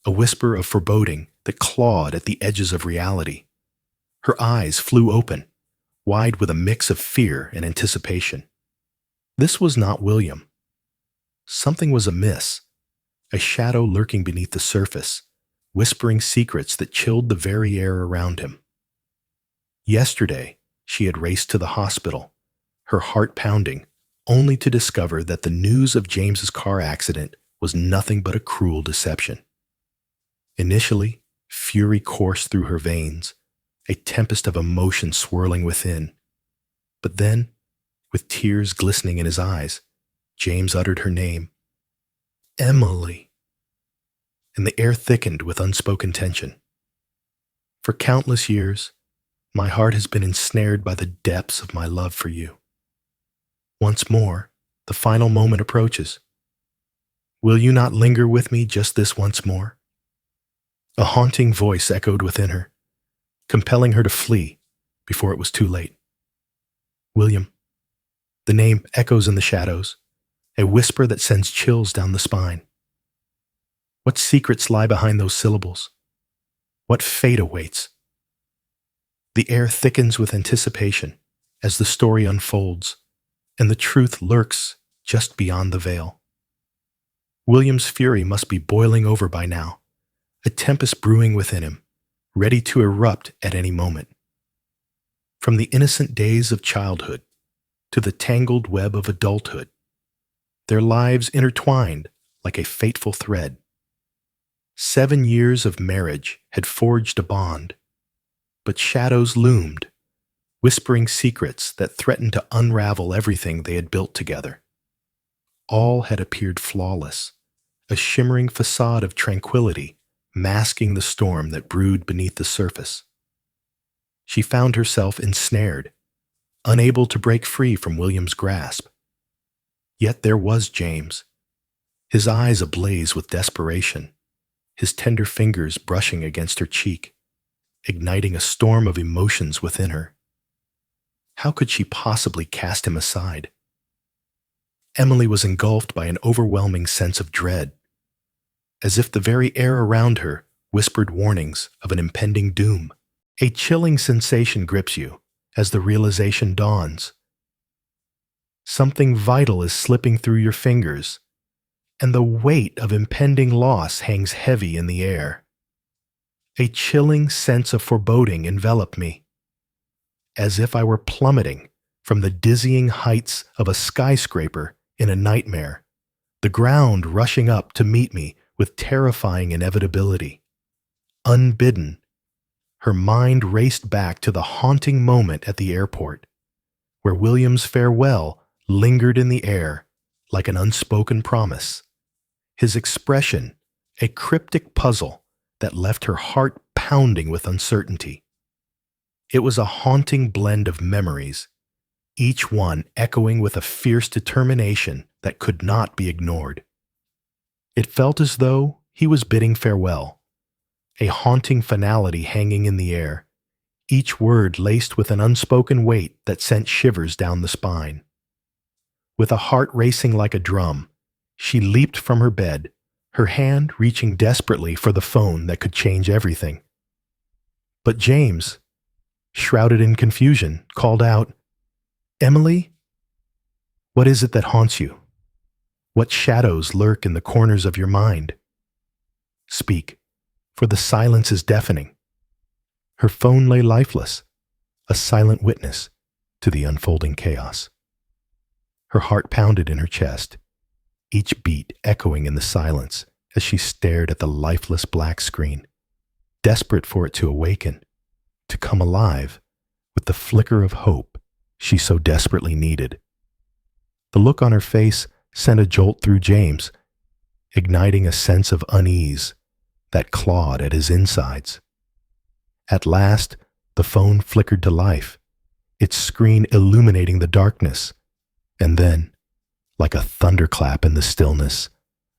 a whisper of foreboding that clawed at the edges of reality. Her eyes flew open, wide with a mix of fear and anticipation. This was not William. Something was amiss, a shadow lurking beneath the surface, whispering secrets that chilled the very air around him. Yesterday, she had raced to the hospital, her heart pounding, only to discover that the news of James's car accident was nothing but a cruel deception. Initially, fury coursed through her veins, a tempest of emotion swirling within. But then, with tears glistening in his eyes, James uttered her name: "Emily." And the air thickened with unspoken tension. For countless years, my heart has been ensnared by the depths of my love for you. Once more, the final moment approaches. Will you not linger with me just this once more? A haunting voice echoed within her, compelling her to flee before it was too late. William. The name echoes in the shadows, a whisper that sends chills down the spine. What secrets lie behind those syllables? What fate awaits? The air thickens with anticipation as the story unfolds, and the truth lurks just beyond the veil. William's fury must be boiling over by now, a tempest brewing within him, ready to erupt at any moment. From the innocent days of childhood to the tangled web of adulthood, their lives intertwined like a fateful thread. 7 years of marriage had forged a bond, but shadows loomed, whispering secrets that threatened to unravel everything they had built together. All had appeared flawless, a shimmering facade of tranquility masking the storm that brewed beneath the surface. She found herself ensnared, unable to break free from William's grasp. Yet there was James, his eyes ablaze with desperation, his tender fingers brushing against her cheek, igniting a storm of emotions within her. How could she possibly cast him aside? Emily was engulfed by an overwhelming sense of dread, as if the very air around her whispered warnings of an impending doom. A chilling sensation grips you as the realization dawns. Something vital is slipping through your fingers, and the weight of impending loss hangs heavy in the air. A chilling sense of foreboding enveloped me, as if I were plummeting from the dizzying heights of a skyscraper in a nightmare, the ground rushing up to meet me with terrifying inevitability. Unbidden, her mind raced back to the haunting moment at the airport, where William's farewell lingered in the air like an unspoken promise. His expression, a cryptic puzzle that left her heart pounding with uncertainty. It was a haunting blend of memories, each one echoing with a fierce determination that could not be ignored. It felt as though he was bidding farewell, a haunting finality hanging in the air, each word laced with an unspoken weight that sent shivers down the spine. With a heart racing like a drum, she leaped from her bed, her hand reaching desperately for the phone that could change everything. But James, shrouded in confusion, called out, "Emily? What is it that haunts you? What shadows lurk in the corners of your mind? Speak, for the silence is deafening." Her phone lay lifeless, a silent witness to the unfolding chaos. Her heart pounded in her chest, each beat echoing in the silence as she stared at the lifeless black screen, desperate for it to awaken, to come alive with the flicker of hope she so desperately needed. The look on her face sent a jolt through James, igniting a sense of unease that clawed at his insides. At last, the phone flickered to life, its screen illuminating the darkness, and then, like a thunderclap in the stillness,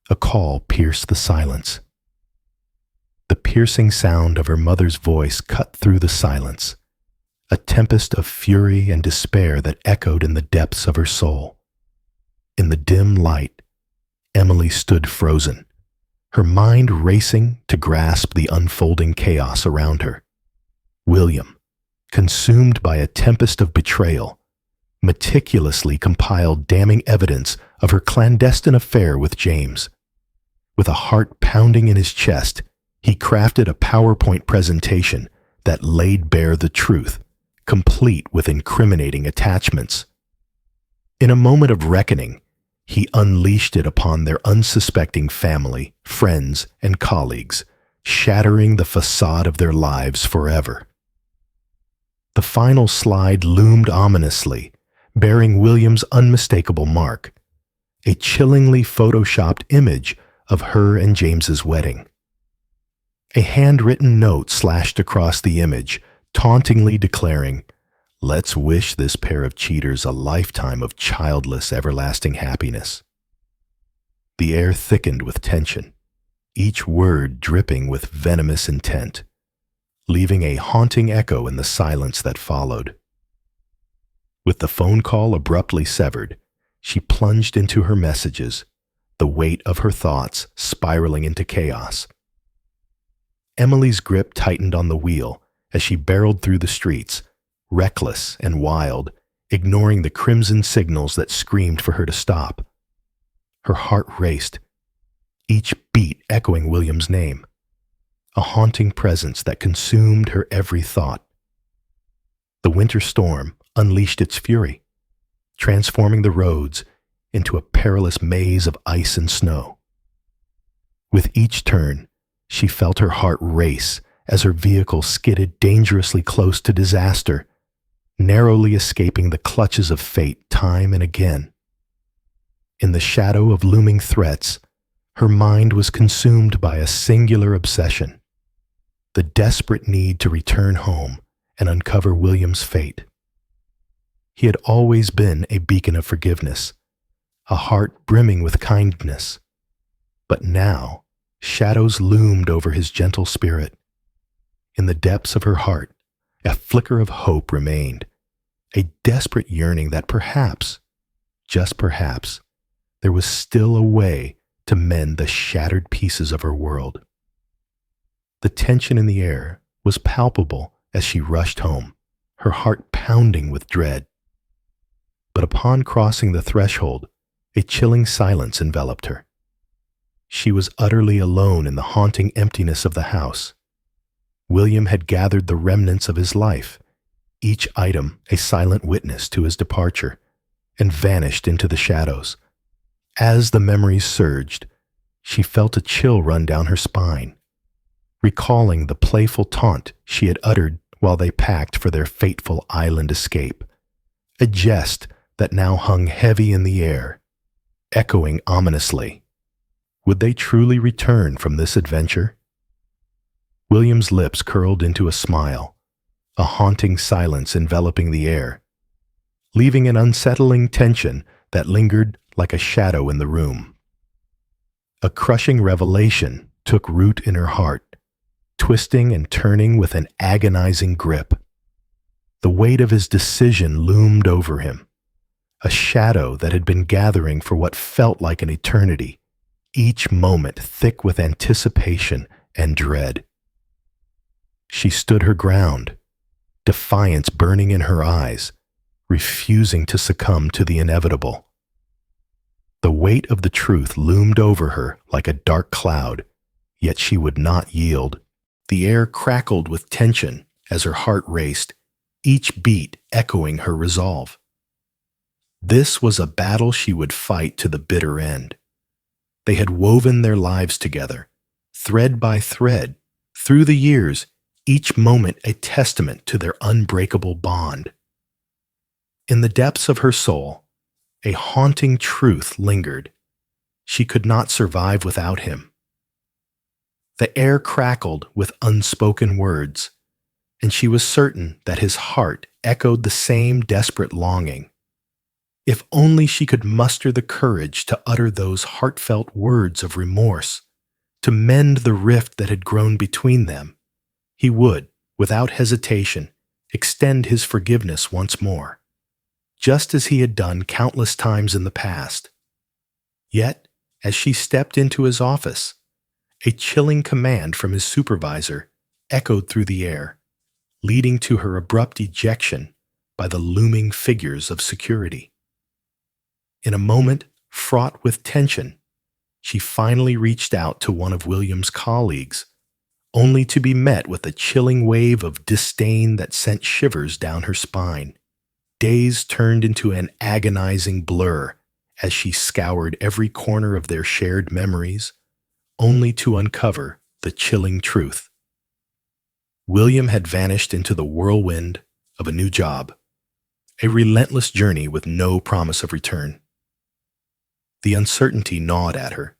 a call pierced the silence. The piercing sound of her mother's voice cut through the silence, a tempest of fury and despair that echoed in the depths of her soul. In the dim light, Emily stood frozen, her mind racing to grasp the unfolding chaos around her. William, consumed by a tempest of betrayal, meticulously compiled damning evidence of her clandestine affair with James. With a heart pounding in his chest, he crafted a PowerPoint presentation that laid bare the truth, complete with incriminating attachments. In a moment of reckoning, he unleashed it upon their unsuspecting family, friends, and colleagues, shattering the facade of their lives forever. The final slide loomed ominously, bearing William's unmistakable mark, a chillingly photoshopped image of her and James's wedding. A handwritten note slashed across the image, tauntingly declaring, "Let's wish this pair of cheaters a lifetime of childless, everlasting happiness." The air thickened with tension, each word dripping with venomous intent, leaving a haunting echo in the silence that followed. With the phone call abruptly severed, she plunged into her messages, the weight of her thoughts spiraling into chaos. Emily's grip tightened on the wheel as she barreled through the streets, reckless and wild, ignoring the crimson signals that screamed for her to stop. Her heart raced, each beat echoing William's name, a haunting presence that consumed her every thought. The winter storm unleashed its fury, transforming the roads into a perilous maze of ice and snow. With each turn, she felt her heart race as her vehicle skidded dangerously close to disaster, narrowly escaping the clutches of fate time and again. In the shadow of looming threats, her mind was consumed by a singular obsession: the desperate need to return home and uncover William's fate. He had always been a beacon of forgiveness, a heart brimming with kindness, But now, shadows loomed over his gentle spirit. In the depths of her heart, a flicker of hope remained, a desperate yearning that perhaps, just perhaps, there was still a way to mend the shattered pieces of her world. The tension in the air was palpable as she rushed home, her heart pounding with dread. But upon crossing the threshold, a chilling silence enveloped her. She was utterly alone in the haunting emptiness of the house. William had gathered the remnants of his life, each item a silent witness to his departure, and vanished into the shadows. As the memories surged, she felt a chill run down her spine, recalling the playful taunt she had uttered while they packed for their fateful island escape, a jest that now hung heavy in the air, echoing ominously. Would they truly return from this adventure? William's lips curled into a smile, a haunting silence enveloping the air, leaving an unsettling tension that lingered like a shadow in the room. A crushing revelation took root in her heart, twisting and turning with an agonizing grip. The weight of his decision loomed over him, a shadow that had been gathering for what felt like an eternity, each moment thick with anticipation and dread. She stood her ground, defiance burning in her eyes, refusing to succumb to the inevitable. The weight of the truth loomed over her like a dark cloud, yet she would not yield. The air crackled with tension as her heart raced, each beat echoing her resolve. This was a battle she would fight to the bitter end. They had woven their lives together, thread by thread, through the years, each moment a testament to their unbreakable bond. In the depths of her soul, a haunting truth lingered. She could not survive without him. The air crackled with unspoken words, and she was certain that his heart echoed the same desperate longing. If only she could muster the courage to utter those heartfelt words of remorse, to mend the rift that had grown between them, he would, without hesitation, extend his forgiveness once more, just as he had done countless times in the past. Yet, as she stepped into his office, a chilling command from his supervisor echoed through the air, leading to her abrupt ejection by the looming figures of security. In a moment fraught with tension, she finally reached out to one of William's colleagues, only to be met with a chilling wave of disdain that sent shivers down her spine. Days turned into an agonizing blur as she scoured every corner of their shared memories, only to uncover the chilling truth. William had vanished into the whirlwind of a new job, a relentless journey with no promise of return. The uncertainty gnawed at her,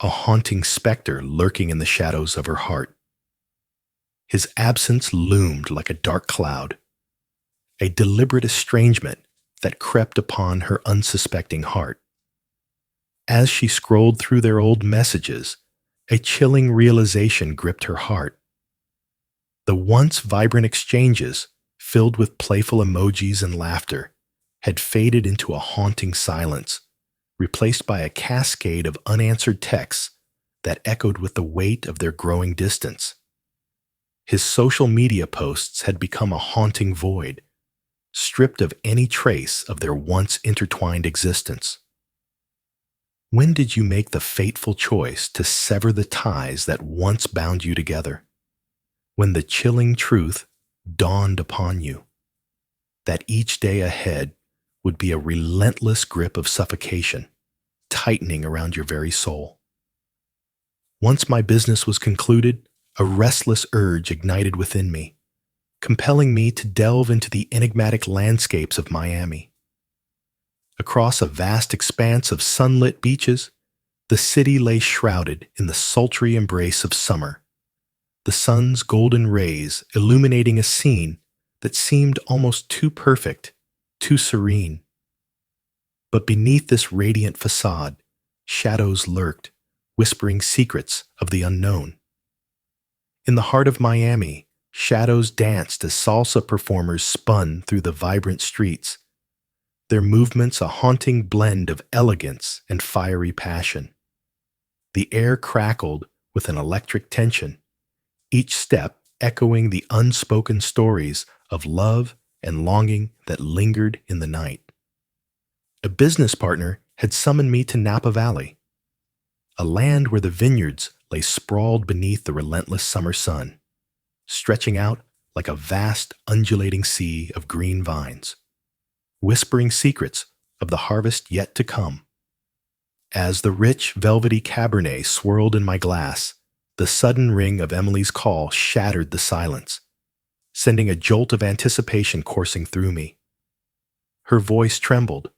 a haunting specter lurking in the shadows of her heart. His absence loomed like a dark cloud, a deliberate estrangement that crept upon her unsuspecting heart. As she scrolled through their old messages, a chilling realization gripped her heart. The once vibrant exchanges, filled with playful emojis and laughter, had faded into a haunting silence, replaced by a cascade of unanswered texts that echoed with the weight of their growing distance. His social media posts had become a haunting void, stripped of any trace of their once intertwined existence. When did you make the fateful choice to sever the ties that once bound you together? When the chilling truth dawned upon you that each day ahead would be a relentless grip of suffocation, tightening around your very soul. Once my business was concluded, a restless urge ignited within me, compelling me to delve into the enigmatic landscapes of Miami. Across a vast expanse of sunlit beaches, the city lay shrouded in the sultry embrace of summer, the sun's golden rays illuminating a scene that seemed almost too perfect, too serene. But beneath this radiant facade, shadows lurked, whispering secrets of the unknown. In the heart of Miami, shadows danced as salsa performers spun through the vibrant streets, their movements a haunting blend of elegance and fiery passion. The air crackled with an electric tension, each step echoing the unspoken stories of love and longing that lingered in the night. A business partner had summoned me to Napa Valley, a land where the vineyards lay sprawled beneath the relentless summer sun, stretching out like a vast undulating sea of green vines, whispering secrets of the harvest yet to come. As the rich, velvety Cabernet swirled in my glass, the sudden ring of Emily's call shattered the silence, sending a jolt of anticipation coursing through me. Her voice trembled,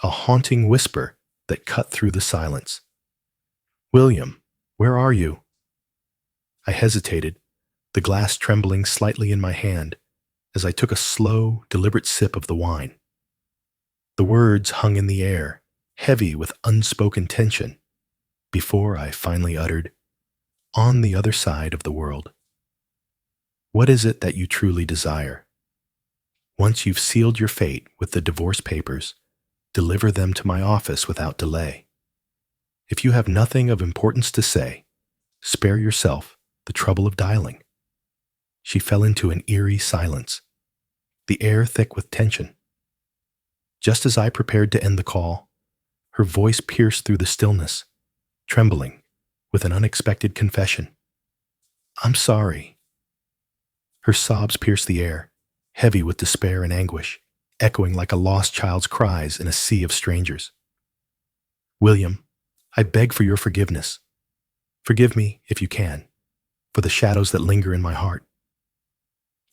a haunting whisper that cut through the silence. "William, where are you?" I hesitated, the glass trembling slightly in my hand as I took a slow, deliberate sip of the wine. The words hung in the air, heavy with unspoken tension, before I finally uttered, "On the other side of the world." What is it that you truly desire? Once you've sealed your fate with the divorce papers, deliver them to my office without delay. If you have nothing of importance to say, spare yourself the trouble of dialing. She fell into an eerie silence, the air thick with tension. Just as I prepared to end the call, her voice pierced through the stillness, trembling with an unexpected confession. "I'm sorry." Her sobs pierced the air, heavy with despair and anguish, echoing like a lost child's cries in a sea of strangers. "William, I beg for your forgiveness. Forgive me, if you can, for the shadows that linger in my heart.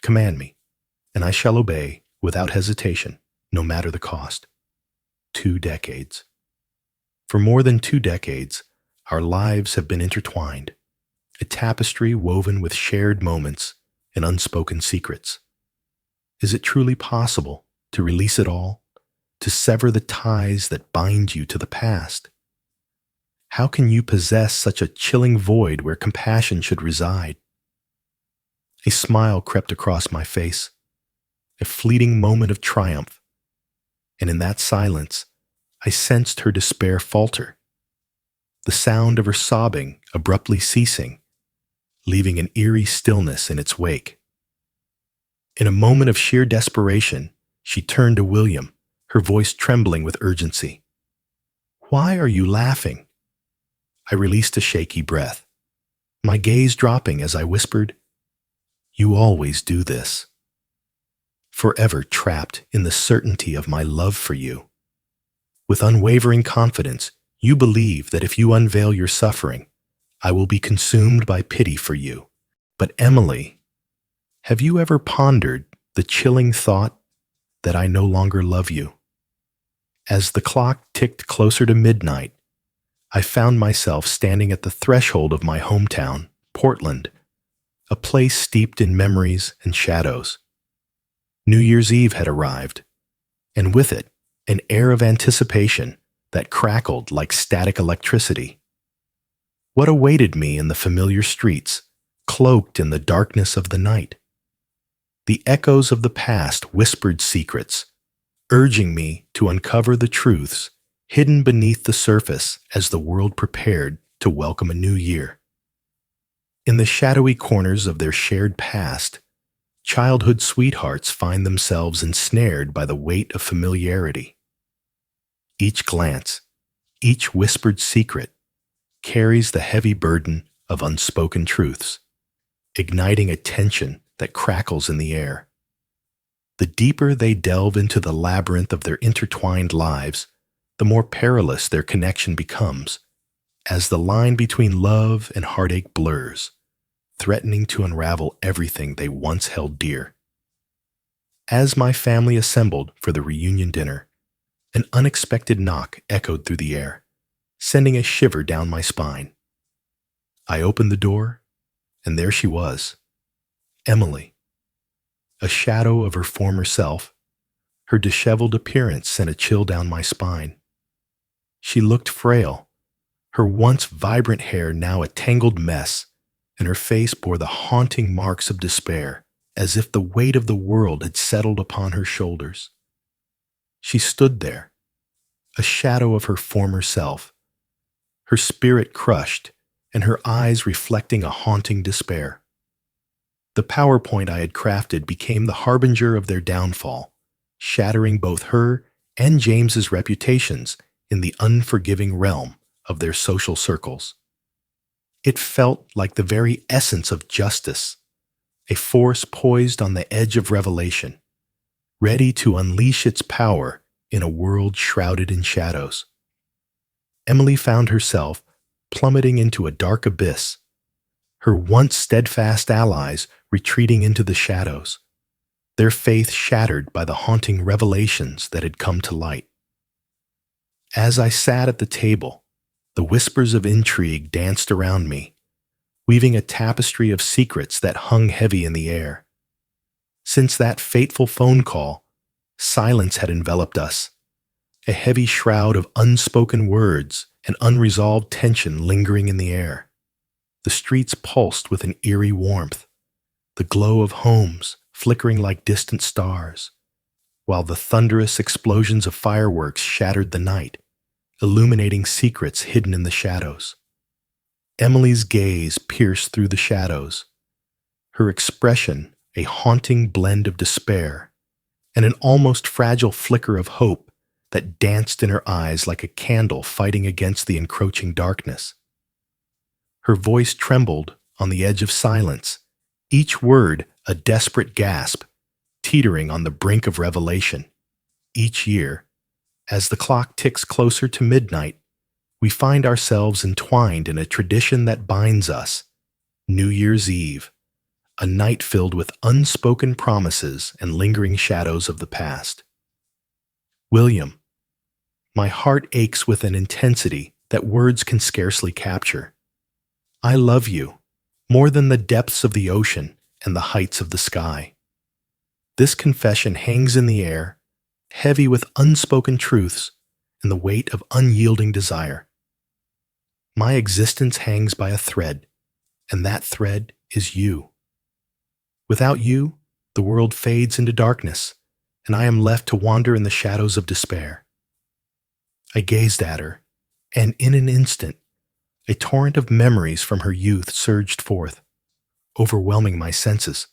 Command me, and I shall obey without hesitation, no matter the cost." 2 decades. For more than 2 decades, our lives have been intertwined, a tapestry woven with shared moments and unspoken secrets. Is it truly possible to release it all, to sever the ties that bind you to the past? How can you possess such a chilling void where compassion should reside? A smile crept across my face, a fleeting moment of triumph, and in that silence, I sensed her despair falter, the sound of her sobbing abruptly ceasing, leaving an eerie stillness in its wake. In a moment of sheer desperation, she turned to William, her voice trembling with urgency. "Why are you laughing?" I released a shaky breath, my gaze dropping as I whispered, "You always do this." Forever trapped in the certainty of my love for you. With unwavering confidence, you believe that if you unveil your suffering, I will be consumed by pity for you. But Emily, have you ever pondered the chilling thought that I no longer love you? As the clock ticked closer to midnight, I found myself standing at the threshold of my hometown, Portland, a place steeped in memories and shadows. New Year's Eve had arrived, and with it, an air of anticipation that crackled like static electricity. What awaited me in the familiar streets, cloaked in the darkness of the night? The echoes of the past whispered secrets, urging me to uncover the truths hidden beneath the surface as the world prepared to welcome a new year. In the shadowy corners of their shared past, childhood sweethearts find themselves ensnared by the weight of familiarity. Each glance, each whispered secret, carries the heavy burden of unspoken truths, igniting a tension that crackles in the air. The deeper they delve into the labyrinth of their intertwined lives, the more perilous their connection becomes, as the line between love and heartache blurs, threatening to unravel everything they once held dear. As my family assembled for the reunion dinner, an unexpected knock echoed through the air, sending a shiver down my spine. I opened the door, and there she was, Emily. A shadow of her former self, her disheveled appearance sent a chill down my spine. She looked frail, Her once vibrant hair now a tangled mess, and her face bore the haunting marks of despair, as if the weight of the world had settled upon her shoulders. She stood there, a shadow of her former self, her spirit crushed, and her eyes reflecting a haunting despair. The PowerPoint I had crafted became the harbinger of their downfall, shattering both her and James's reputations in the unforgiving realm of their social circles. It felt like the very essence of justice, a force poised on the edge of revelation, ready to unleash its power in a world shrouded in shadows. Emily found herself plummeting into a dark abyss, her once steadfast allies retreating into the shadows, their faith shattered by the haunting revelations that had come to light. As I sat at the table, the whispers of intrigue danced around me, weaving a tapestry of secrets that hung heavy in the air. Since that fateful phone call, silence had enveloped us, a heavy shroud of unspoken words and unresolved tension lingering in the air. The streets pulsed with an eerie warmth, the glow of homes flickering like distant stars, while the thunderous explosions of fireworks shattered the night, illuminating secrets hidden in the shadows. Emily's gaze pierced through the shadows, her expression a haunting blend of despair and an almost fragile flicker of hope that danced in her eyes like a candle fighting against the encroaching darkness. Her voice trembled on the edge of silence, each word a desperate gasp, teetering on the brink of revelation. Each year, as the clock ticks closer to midnight, we find ourselves entwined in a tradition that binds us. New Year's Eve, a night filled with unspoken promises and lingering shadows of the past. William, my heart aches with an intensity that words can scarcely capture. I love you more than the depths of the ocean and the heights of the sky. This confession hangs in the air, heavy with unspoken truths and the weight of unyielding desire. My existence hangs by a thread, and that thread is you. Without you, the world fades into darkness, and I am left to wander in the shadows of despair. I gazed at her, and in an instant, a torrent of memories from her youth surged forth, overwhelming my senses.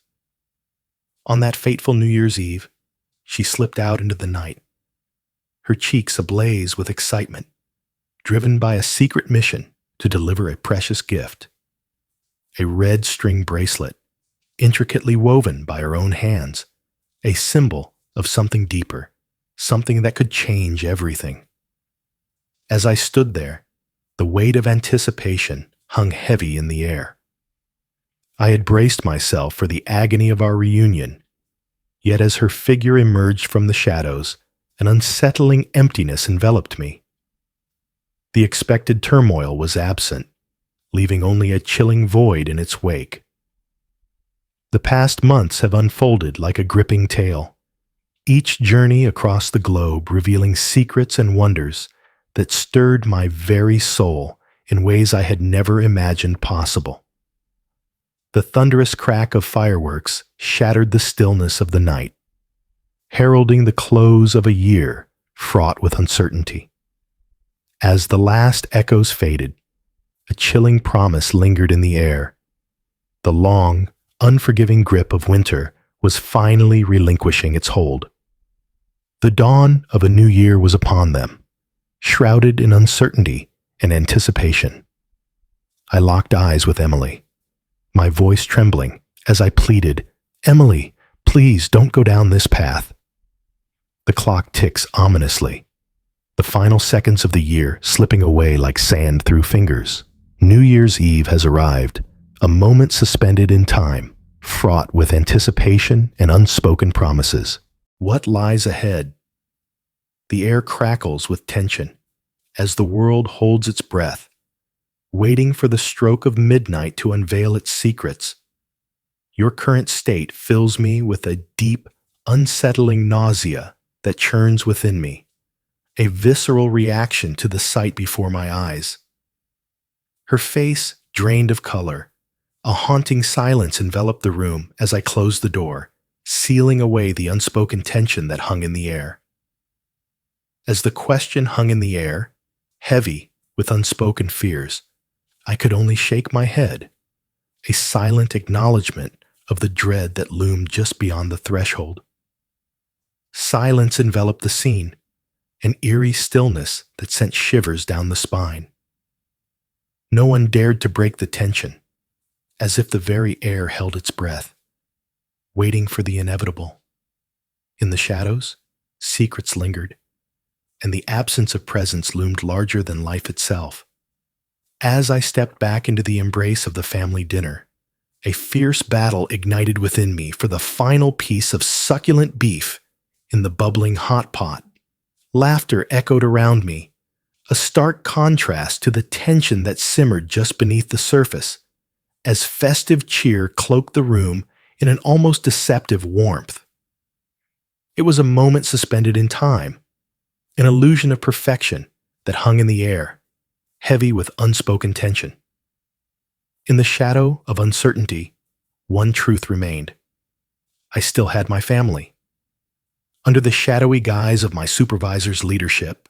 On that fateful New Year's Eve, she slipped out into the night, her cheeks ablaze with excitement, driven by a secret mission to deliver a precious gift. A red string bracelet, intricately woven by her own hands, a symbol of something deeper, something that could change everything. As I stood there, the weight of anticipation hung heavy in the air. I had braced myself for the agony of our reunion, yet as her figure emerged from the shadows, an unsettling emptiness enveloped me. The expected turmoil was absent, leaving only a chilling void in its wake. The past months have unfolded like a gripping tale, each journey across the globe revealing secrets and wonders that stirred my very soul in ways I had never imagined possible. The thunderous crack of fireworks shattered the stillness of the night, heralding the close of a year fraught with uncertainty. As the last echoes faded, a chilling promise lingered in the air. The long, unforgiving grip of winter was finally relinquishing its hold. The dawn of a new year was upon them, shrouded in uncertainty and anticipation. I locked eyes with Emily, my voice trembling as I pleaded, "Emily, please don't go down this path." The clock ticks ominously, the final seconds of the year slipping away like sand through fingers. New Year's Eve has arrived, a moment suspended in time, fraught with anticipation and unspoken promises. What lies ahead? The air crackles with tension as the world holds its breath, waiting for the stroke of midnight to unveil its secrets. Your current state fills me with a deep, unsettling nausea that churns within me, a visceral reaction to the sight before my eyes. Her face drained of color. A haunting silence enveloped the room as I closed the door, sealing away the unspoken tension that hung in the air. As the question hung in the air, heavy with unspoken fears, I could only shake my head, a silent acknowledgement of the dread that loomed just beyond the threshold. Silence enveloped the scene, an eerie stillness that sent shivers down the spine. No one dared to break the tension, as if the very air held its breath, waiting for the inevitable. In the shadows, secrets lingered, and the absence of presence loomed larger than life itself. As I stepped back into the embrace of the family dinner, a fierce battle ignited within me for the final piece of succulent beef in the bubbling hot pot. Laughter echoed around me, a stark contrast to the tension that simmered just beneath the surface, as festive cheer cloaked the room in an almost deceptive warmth. It was a moment suspended in time, an illusion of perfection that hung in the air, heavy with unspoken tension. In the shadow of uncertainty, one truth remained. I still had my family. Under the shadowy guise of my supervisor's leadership,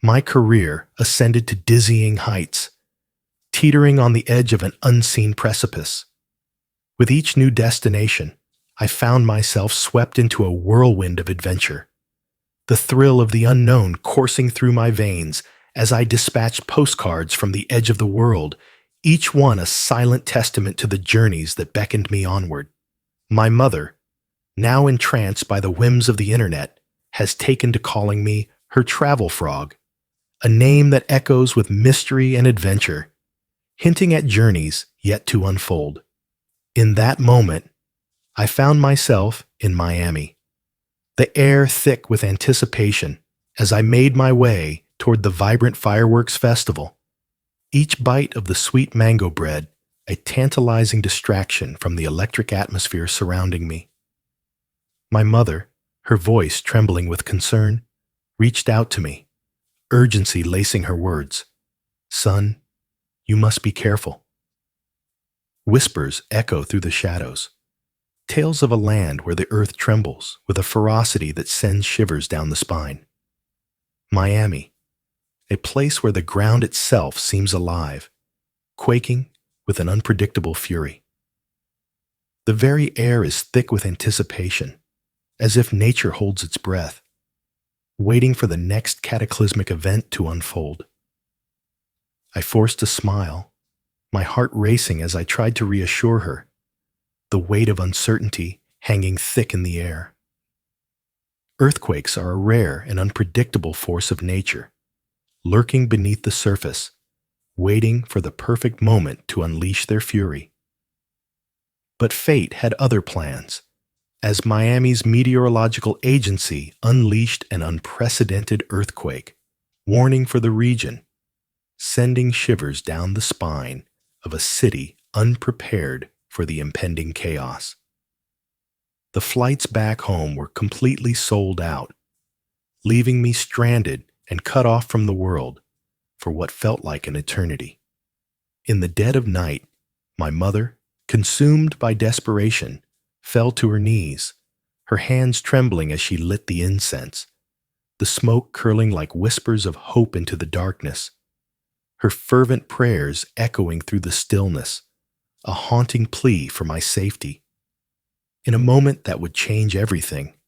my career ascended to dizzying heights, teetering on the edge of an unseen precipice. With each new destination, I found myself swept into a whirlwind of adventure, the thrill of the unknown coursing through my veins as I dispatched postcards from the edge of the world, each one a silent testament to the journeys that beckoned me onward. My mother, now entranced by the whims of the internet, has taken to calling me her travel frog, a name that echoes with mystery and adventure, hinting at journeys yet to unfold. In that moment, I found myself in Miami, the air thick with anticipation as I made my way toward the vibrant fireworks festival. Each bite of the sweet mango bread, a tantalizing distraction from the electric atmosphere surrounding me. My mother, her voice trembling with concern, reached out to me, urgency lacing her words. "Son, you must be careful." Whispers echo through the shadows, tales of a land where the earth trembles with a ferocity that sends shivers down the spine. Miami, a place where the ground itself seems alive, quaking with an unpredictable fury. The very air is thick with anticipation, as if nature holds its breath, waiting for the next cataclysmic event to unfold. I forced a smile, my heart racing as I tried to reassure her, the weight of uncertainty hanging thick in the air. Earthquakes are a rare and unpredictable force of nature, lurking beneath the surface, waiting for the perfect moment to unleash their fury. But fate had other plans, as Miami's meteorological agency unleashed an unprecedented earthquake, warning for the region, sending shivers down the spine of a city unprepared for the impending chaos. The flights back home were completely sold out, leaving me stranded and cut off from the world for what felt like an eternity. In the dead of night, my mother, consumed by desperation, fell to her knees, her hands trembling as she lit the incense, the smoke curling like whispers of hope into the darkness, her fervent prayers echoing through the stillness, a haunting plea for my safety. In a moment that would change everything,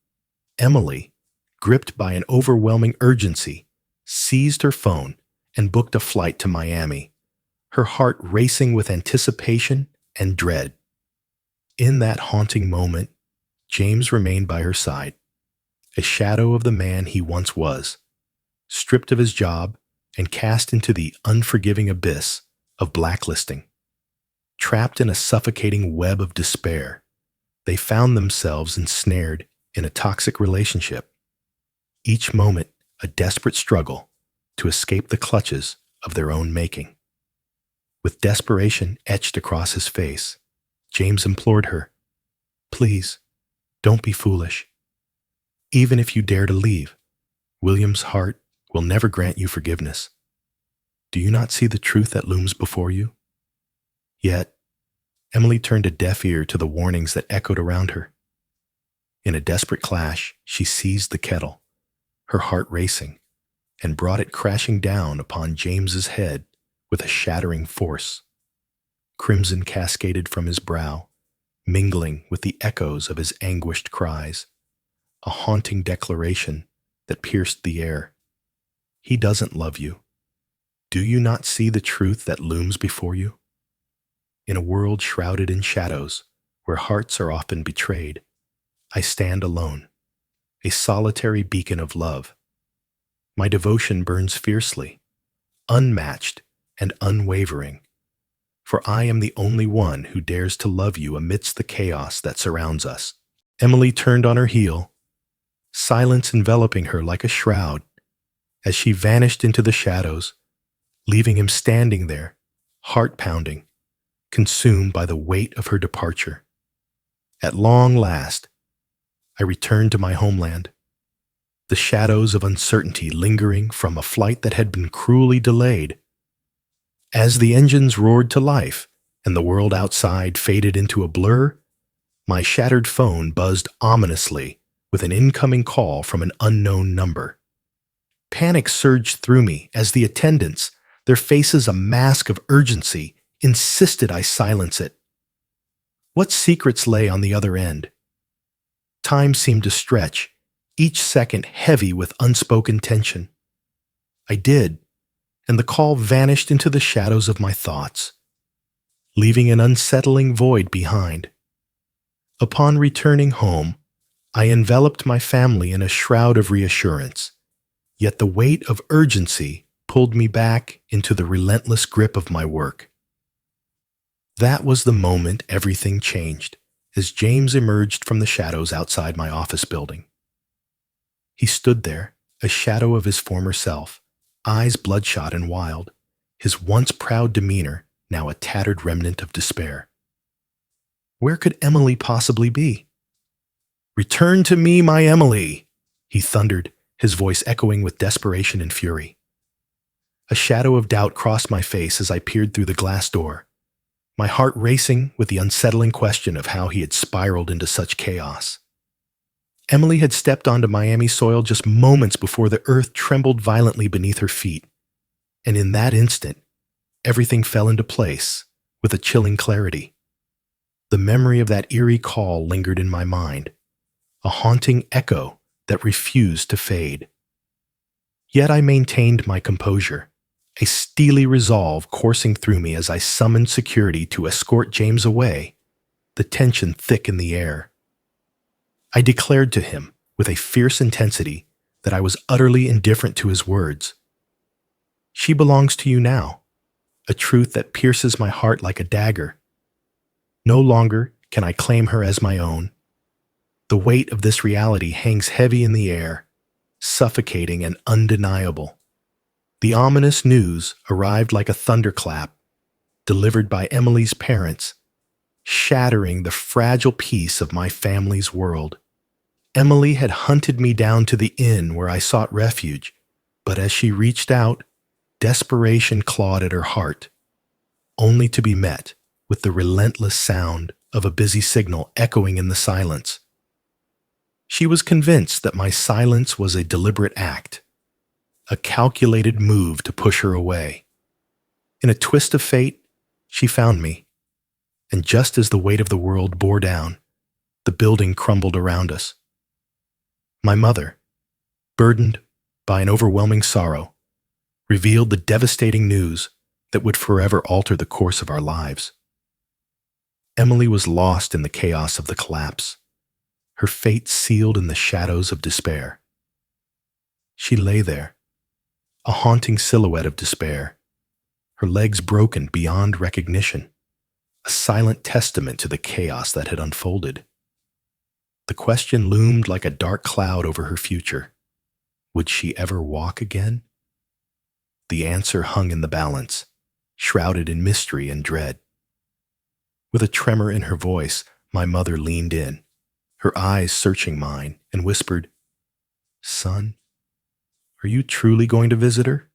Emily, gripped by an overwhelming urgency, seized her phone and booked a flight to Miami, her heart racing with anticipation and dread. In that haunting moment, James remained by her side, a shadow of the man he once was, stripped of his job and cast into the unforgiving abyss of blacklisting. Trapped in a suffocating web of despair, they found themselves ensnared in a toxic relationship, each moment a desperate struggle to escape the clutches of their own making. With desperation etched across his face, James implored her, "Please, don't be foolish. Even if you dare to leave, William's heart will never grant you forgiveness." Do you not see the truth that looms before you? Yet, Emily turned a deaf ear to the warnings that echoed around her. In a desperate clash, she seized the kettle, her heart racing, and brought it crashing down upon James's head with a shattering force. Crimson cascaded from his brow, mingling with the echoes of his anguished cries, a haunting declaration that pierced the air. He doesn't love you. Do you not see the truth that looms before you? In a world shrouded in shadows, where hearts are often betrayed, I stand alone, a solitary beacon of love. My devotion burns fiercely, unmatched and unwavering, for I am the only one who dares to love you amidst the chaos that surrounds us. Emily turned on her heel, silence enveloping her like a shroud, as she vanished into the shadows, leaving him standing there, heart pounding, consumed by the weight of her departure. At long last, I returned to my homeland, the shadows of uncertainty lingering from a flight that had been cruelly delayed. As the engines roared to life and the world outside faded into a blur, my shattered phone buzzed ominously with an incoming call from an unknown number. Panic surged through me as the attendants, their faces a mask of urgency, insisted I silence it. What secrets lay on the other end? Time seemed to stretch, each second heavy with unspoken tension. I did, and the call vanished into the shadows of my thoughts, leaving an unsettling void behind. Upon returning home, I enveloped my family in a shroud of reassurance, yet the weight of urgency pulled me back into the relentless grip of my work. That was the moment everything changed, as James emerged from the shadows outside my office building. He stood there, a shadow of his former self, eyes bloodshot and wild, his once proud demeanor now a tattered remnant of despair. Where could Emily possibly be? "Return to me, my Emily!" he thundered, his voice echoing with desperation and fury. A shadow of doubt crossed my face as I peered through the glass door, my heart racing with the unsettling question of how he had spiraled into such chaos. Emily had stepped onto Miami soil just moments before the earth trembled violently beneath her feet, and in that instant, everything fell into place with a chilling clarity. The memory of that eerie call lingered in my mind, a haunting echo that refused to fade. Yet I maintained my composure, a steely resolve coursing through me as I summoned security to escort James away, the tension thick in the air. I declared to him, with a fierce intensity, that I was utterly indifferent to his words. She belongs to you now, a truth that pierces my heart like a dagger. No longer can I claim her as my own. The weight of this reality hangs heavy in the air, suffocating and undeniable. The ominous news arrived like a thunderclap, delivered by Emily's parents, shattering the fragile peace of my family's world. Emily had hunted me down to the inn where I sought refuge, but as she reached out, desperation clawed at her heart, only to be met with the relentless sound of a busy signal echoing in the silence. She was convinced that my silence was a deliberate act, a calculated move to push her away. In a twist of fate, she found me, and just as the weight of the world bore down, the building crumbled around us. My mother, burdened by an overwhelming sorrow, revealed the devastating news that would forever alter the course of our lives. Emily was lost in the chaos of the collapse, her fate sealed in the shadows of despair. She lay there, a haunting silhouette of despair, her legs broken beyond recognition, a silent testament to the chaos that had unfolded. The question loomed like a dark cloud over her future. Would she ever walk again? The answer hung in the balance, shrouded in mystery and dread. With a tremor in her voice, my mother leaned in, her eyes searching mine, and whispered, "Son, are you truly going to visit her?"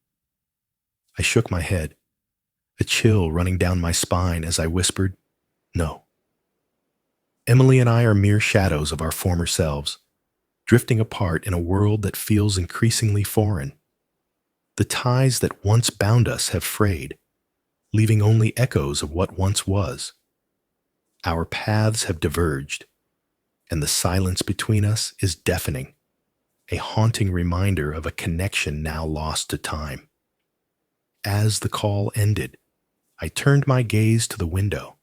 I shook my head, a chill running down my spine as I whispered, "No." Emily and I are mere shadows of our former selves, drifting apart in a world that feels increasingly foreign. The ties that once bound us have frayed, leaving only echoes of what once was. Our paths have diverged, and the silence between us is deafening, a haunting reminder of a connection now lost to time. As the call ended, I turned my gaze to the window,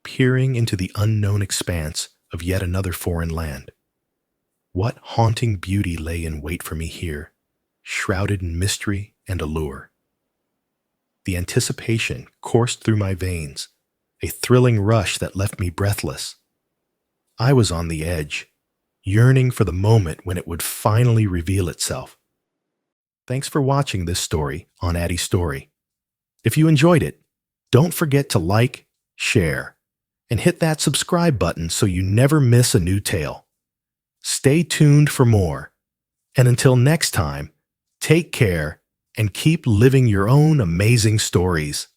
peering into the unknown expanse of yet another foreign land. What haunting beauty lay in wait for me here, shrouded in mystery and allure? The anticipation coursed through my veins, a thrilling rush that left me breathless. I was on the edge, yearning for the moment when it would finally reveal itself. Thanks for watching this story on Addy's Story. If you enjoyed it, don't forget to like, share, and hit that subscribe button so you never miss a new tale. Stay tuned for more, and until next time, take care and keep living your own amazing stories.